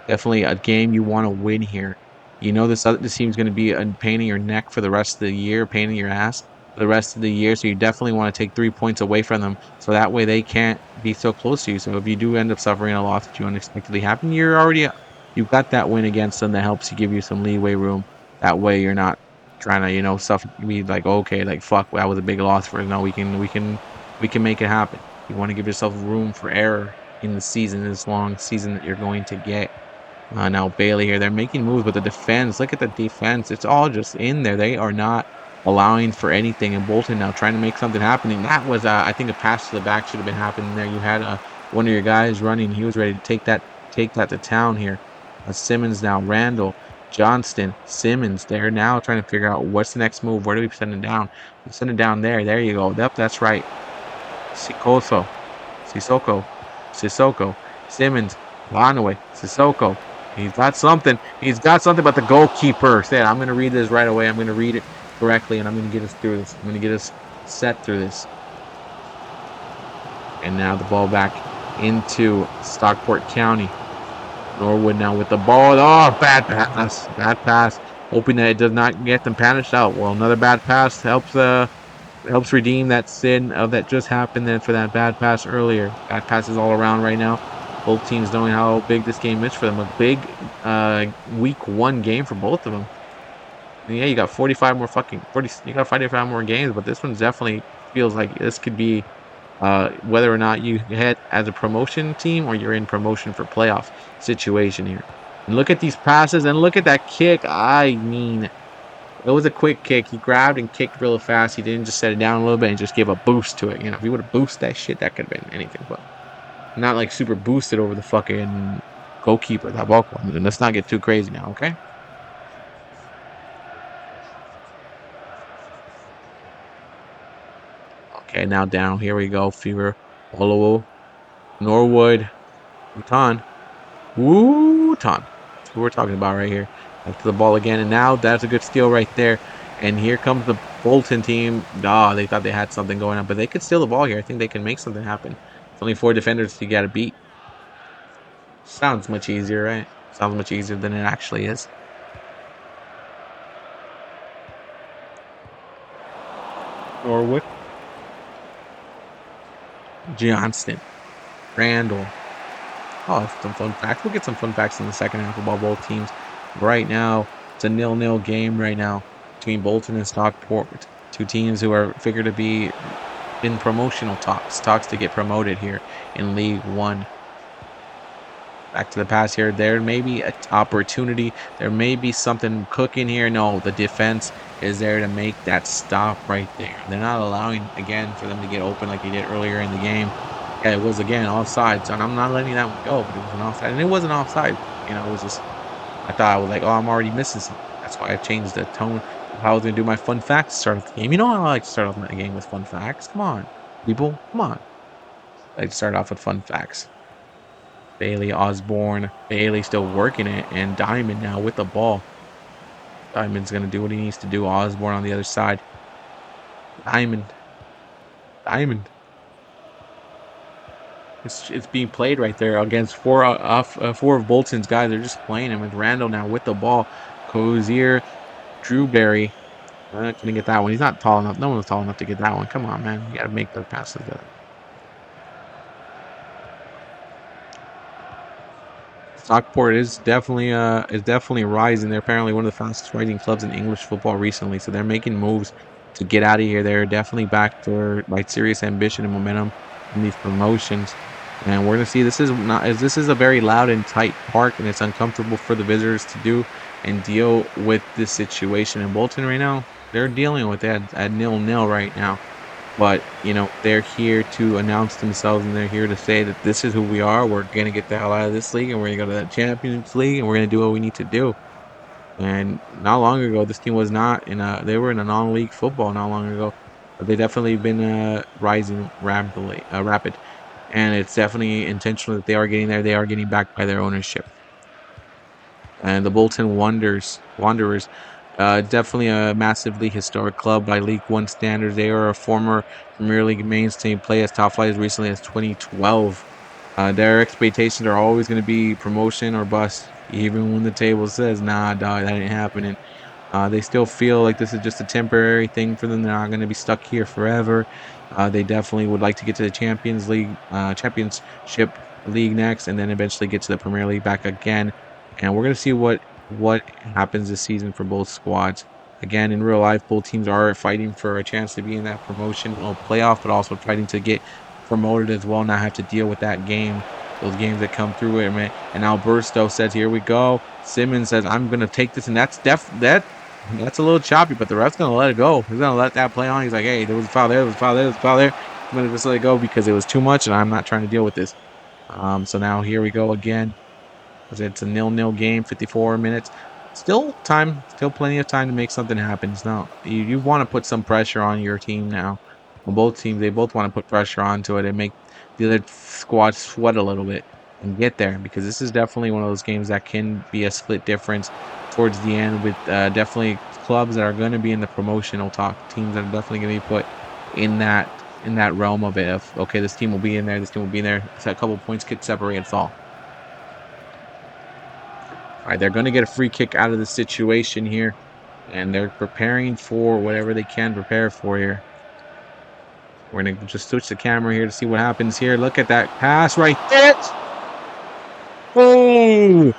Definitely a game you want to win here. You know this team's going to be a pain in your neck for the rest of the year, pain in your ass for the rest of the year. So you definitely want to take 3 points away from them, so that way they can't be so close to you. So if you do end up suffering a loss that you unexpectedly happen, you've got that win against them that helps you give you some leeway room. That way you're not trying to suffer. Be like, okay, like fuck, that was a big loss for us. No, we can we can make it happen. You want to give yourself room for error in the season, this long season that you're going to get. Now Bailey here, they're making moves, but the defense, look at the defense. It's all just in there. They are not allowing for anything. And Bolton now trying to make something happen. And that was, I think, a pass to the back should have been happening there. You had one of your guys running. He was ready to take that to town here. Simmons now, Randall, Johnston, Simmons. They're now trying to figure out what's the next move. Where do we send it down? We send it down there. There you go. Yep, that's right. Sissoko, Simmons, Lonaway, Sissoko. He's got something. But the goalkeeper said, I'm going to read this right away. I'm going to read it correctly, and I'm going to get us through this. I'm going to get us set through this. And now the ball back into Stockport County. Norwood now with the ball. Oh, bad pass. Hoping that it does not get them punished out. Well, another bad pass helps redeem that sin of that just happened then for that bad pass earlier. Bad passes all around right now. Both teams knowing how big this game is for them. A big week 1 game for both of them. And yeah, you got 45 more games, but this one definitely feels like this could be whether or not you head as a promotion team or you're in promotion for playoff situation here. And look at these passes and look at that kick. I mean, it was a quick kick. He grabbed and kicked real fast. He didn't just set it down a little bit and just give a boost to it. You know, if he would have boosted that shit, that could have been anything. But not like super boosted over the fucking goalkeeper. That ball. Let's not get too crazy now, okay? Okay, now down. Here we go. Fever, Olowo, Norwood, Wutan. That's what we're talking about right here. Back to the ball again, and now that's a good steal right there. And here comes the Bolton team. They thought they had something going on, but they could steal the ball here. I think they can make something happen. It's only 4 defenders you got to beat. Sounds much easier, right? Sounds much easier than it actually is. Norwood. Johnston. Randall. Oh, some fun facts. We'll get some fun facts in the second half about both teams. Right now, it's a 0-0 game right now between Bolton and Stockport. 2 teams who are figured to be in promotional talks to get promoted here in League One. Back to the pass here. There may be an opportunity. There may be something cooking here. No, the defense is there to make that stop right there. They're not allowing, again, for them to get open like they did earlier in the game. Yeah, it was, again, offside. So I'm not letting that one go, but it was an offside. And it wasn't offside. You know, it was just, I thought I was like, oh, I'm already missing something. That's why I changed the tone of how I was going to do my fun facts to start off the game. You know how I like to start off the game with fun facts? Come on, people. Come on. I like to start off with fun facts. Bailey, Osborne. Bailey still working it. And Diamond now with the ball. Diamond's going to do what he needs to do. Osborne on the other side. Diamond. It's being played right there against 4 of Bolton's guys. They're just playing him with Randall now with the ball. Cozier, Drewberry. Not going to get that one. He's not tall enough. No one was tall enough to get that one. Come on, man. You got to make the passes. Stockport is definitely rising. They're apparently one of the fastest rising clubs in English football recently. So they're making moves to get out of here. They're definitely back for like serious ambition and momentum in these promotions. And we're gonna see this is a very loud and tight park, and it's uncomfortable for the visitors to do and deal with this situation. In Bolton right now, they're dealing with that at 0-0 right now. But, you know, they're here to announce themselves, and they're here to say that this is who we are. We're going to get the hell out of this league, and we're going to go to the Champions League, and we're going to do what we need to do. And not long ago, this team was not they were in a non-league football not long ago. But they've definitely been rising rapid. And it's definitely intentional that they are getting there. They are getting backed by their ownership. And the Bolton Wanderers, definitely a massively historic club by League One standards. They are a former Premier League mainstay, play as top flight as recently as 2012. Their expectations are always going to be promotion or bust, even when the table says, nah, dog, that ain't happening. They still feel like this is just a temporary thing for them. They're not going to be stuck here forever. They definitely would like to get to the Championship League next, and then eventually get to the Premier League back again. And we're going to see what happens this season for both squads. Again, in real life, both teams are fighting for a chance to be in that promotional playoff, but also fighting to get promoted as well. Not have to deal with that game, those games that come through it, man. And now Burstow says, "Here we go." Simmons says, "I'm gonna take this," and that's a little choppy, but the ref's gonna let it go. He's gonna let that play on. He's like, "Hey, there was a foul there, there was a foul there, there was a foul there. I'm gonna just let it go because it was too much, and I'm not trying to deal with this." So now here we go again. It's a 0-0 game, 54 minutes. Still time, still plenty of time to make something happen. It's not you want to put some pressure on your team now. Well, both teams, they both want to put pressure onto it and make the other squad sweat a little bit and get there, because this is definitely one of those games that can be a split difference towards the end, with definitely clubs that are going to be in the promotional talk, teams that are definitely going to be put in that realm of it. Of, okay, this team will be in there, this team will be in there. So a couple points could separate us all. All right, they're going to get a free kick out of the situation here, and they're preparing for whatever they can prepare for here. We're going to just switch the camera here to see what happens here. Look at that pass right there. Oh,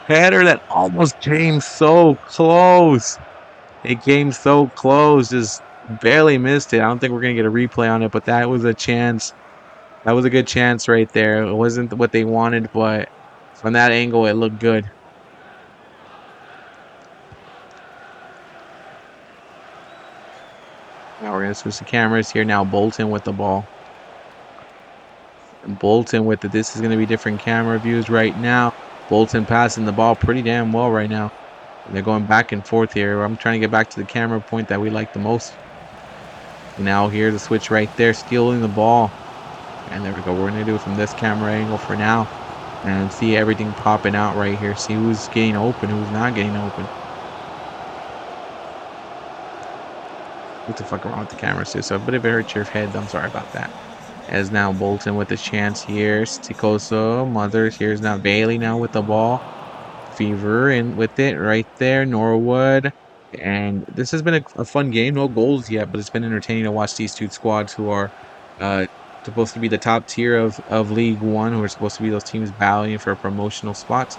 header that almost came so close. It came so close, just barely missed it. I don't think we're going to get a replay on it, but that was a chance. That was a good chance right there. It wasn't what they wanted, but from that angle, it looked good. Now we're going to switch the cameras here. Now Bolton with the ball. And Bolton with it. This is going to be different camera views right now. Bolton passing the ball pretty damn well right now. And they're going back and forth here. I'm trying to get back to the camera point that we like the most. Now here's the switch right there, stealing the ball. And there we go. We're going to do it from this camera angle for now. And see everything popping out right here. See who's getting open, who's not getting open. What the fuck wrong with the camera, too? So, but if it hurts your head, I'm sorry about that. As now Bolton with the chance here. Sticoso, Mothers. Here's now Bailey now with the ball. Fever in with it right there. Norwood. And this has been a fun game. No goals yet, but it's been entertaining to watch these two squads who are supposed to be the top tier of League One, who are supposed to be those teams battling for promotional spots.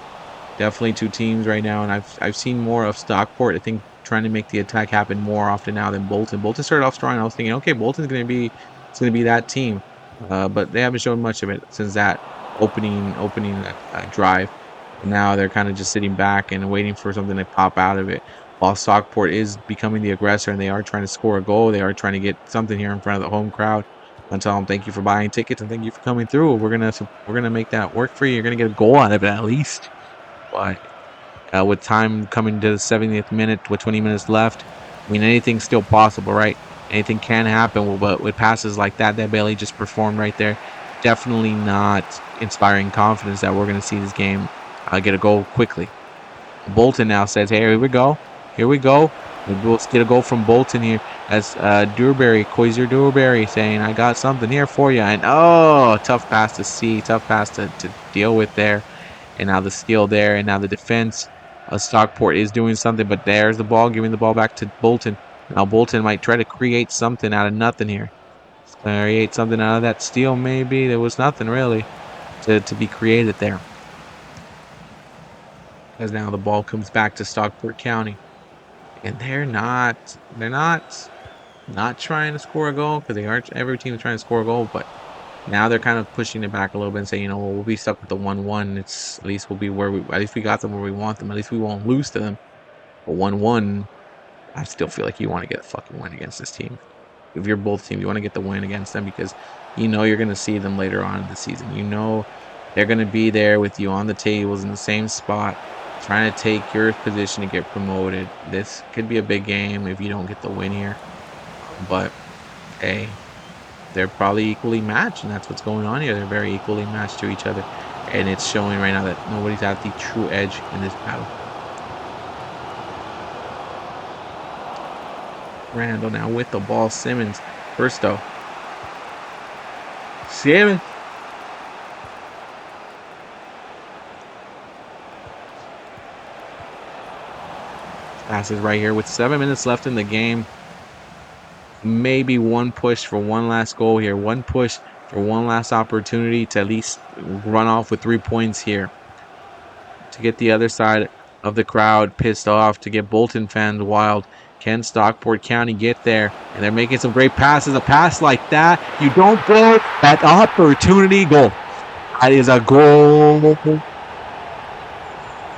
Definitely two teams right now, and I've seen more of Stockport, I think, trying to make the attack happen more often now than Bolton. Bolton started off strong. I was thinking, okay, Bolton's going to be that team, but they haven't shown much of it since that opening drive. And now they're kind of just sitting back and waiting for something to pop out of it. While Stockport is becoming the aggressor and they are trying to score a goal, they are trying to get something here in front of the home crowd. And tell them thank you for buying tickets and thank you for coming through. We're gonna make that work for you. You're gonna get a goal out of it at least. But with time coming to the 70th minute, with 20 minutes left, I mean, anything's still possible, right? Anything can happen, but with passes like that Bailey just performed right there, definitely not inspiring confidence that we're going to see this game get a goal quickly. Bolton now says, hey, here we go. We'll get a goal from Bolton here as Koiser Durberry saying, I got something here for you. And, oh, tough pass to see, tough pass to deal with there. And now the steal there, and now the defense of Stockport is doing something, but there's the ball, giving the ball back to Bolton. Now Bolton might try to create something out of nothing here. Create something out of that steal, maybe. There was nothing really to be created there. As now the ball comes back to Stockport County. And they're not trying to score a goal, because they aren't, every team is trying to score a goal, but now they're kind of pushing it back a little bit and saying, we'll be stuck with the 1-1. It's at least we got them where we want them. At least we won't lose to them. But 1-1, I still feel like you want to get a fucking win against this team. If you're both teams, you want to get the win against them, because you're going to see them later on in the season. They're going to be there with you on the tables in the same spot, trying to take your position to get promoted. This could be a big game if you don't get the win here. But hey, they're probably equally matched, and that's what's going on here. They're very equally matched to each other, and it's showing right now that nobody's at the true edge in this battle. Randall now with the ball. Simmons first though. Simmons. Passes right here with 7 minutes left in the game. Maybe one push for one last goal here. One push for one last opportunity to at least run off with 3 points here. To get the other side of the crowd pissed off, to get Bolton fans wild, Can Stockport County get there? And they're making some great passes. A pass like that, you don't blow that opportunity. Goal. That is a goal.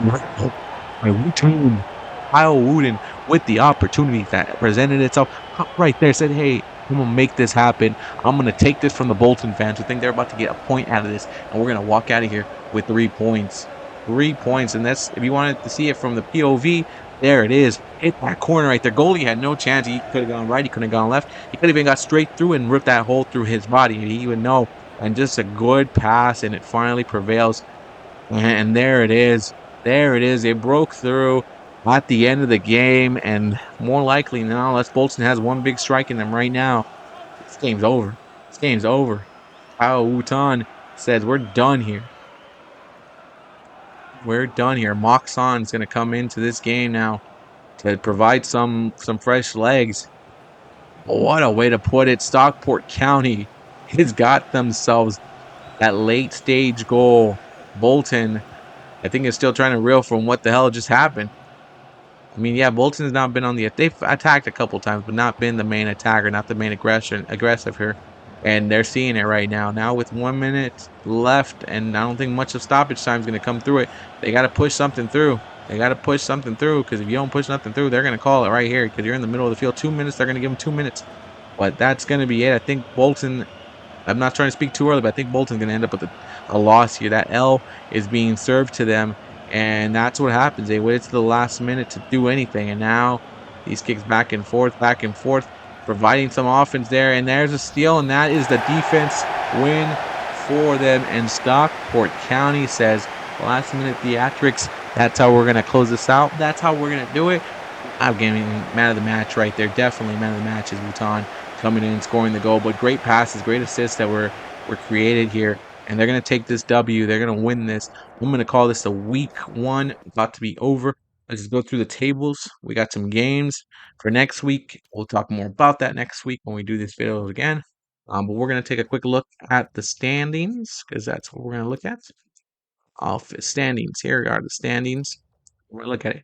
My routine. Kyle Wooden with the opportunity that presented itself right there. Said, hey, I'm going to make this happen. I'm going to take this from the Bolton fans who think they're about to get a point out of this. And we're going to walk out of here with 3 points. 3 points. And that's, if you wanted to see it from the POV, there it is. Hit that corner right there. Goalie had no chance. He could have gone right. He could have gone left. He could have even got straight through and ripped that hole through his body. He would know. And just a good pass. And it finally prevails. And there it is. There it is. They broke through at the end of the game. And more likely now, unless Bolton has one big strike in them right now, this game's over. This game's over. Kyle Wutan says, we're done here. We're done here. Moxon is going to come into this game now to provide some fresh legs. What a way to put it. Stockport County has got themselves that late stage goal. Bolton, I think, is still trying to reel from what the hell just happened. I mean, yeah, Bolton's not been on the. They've attacked a couple times, but not been the main attacker, not the main aggressive here. And they're seeing it right now. Now with 1 minute left, and I don't think much of stoppage time is going to come through it. They got to push something through. They got to push something through, because if you don't push nothing through, they're going to call it right here, because you're in the middle of the field. 2 minutes, they're going to give them 2 minutes. But that's going to be it. I think Bolton, I'm not trying to speak too early, but I think Bolton's going to end up with a loss here. That L is being served to them, and that's what happens. They waited to the last minute to do anything, and now these kicks back and forth, providing some offense there. And there's a steal, and that is the defense win for them. And Stockport County says, last-minute theatrics, that's how we're going to close this out. That's how we're going to do it. I'm getting man of the match right there. Definitely man of the match is Wutan coming in and scoring the goal. But great passes, great assists that were created here. And they're going to take this W. They're going to win this. I'm going to call this a week 1 about to be over. Let's just go through the tables. We got some games for next week. We'll talk more about that next week when we do this video again. But we're going to take a quick look at the standings, because that's what we're going to look at. Standings. Here are the standings. We're going to look at it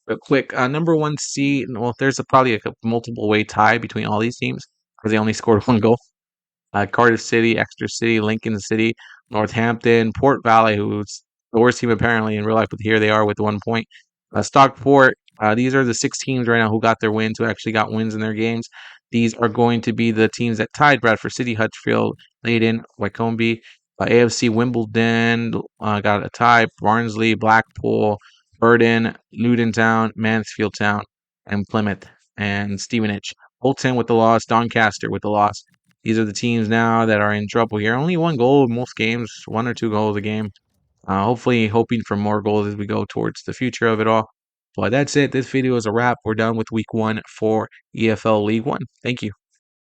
real quick. Number 1 seed. Well, there's probably a multiple way tie between all these teams, because they only scored 1 goal. Cardiff City, Exeter City, Lincoln City, Northampton, Port Valley, who's the worst team apparently in real life, but here they are with 1 point. Stockport, these are the 6 teams right now who got their wins, who actually got wins in their games. These are going to be the teams that tied Bradford City, Huddersfield, Leyton, Wycombe, AFC Wimbledon got a tie, Barnsley, Blackpool, Burton, Luton Town, Mansfield Town, and Plymouth, and Stevenage. Bolton with the loss, Doncaster with the loss. These are the teams now that are in trouble here. Only 1 goal in most games, 1 or 2 goals a game. Hopefully hoping for more goals as we go towards the future of it all. But that's it. This video is a wrap. We're done with week 1 for EFL League One. Thank you.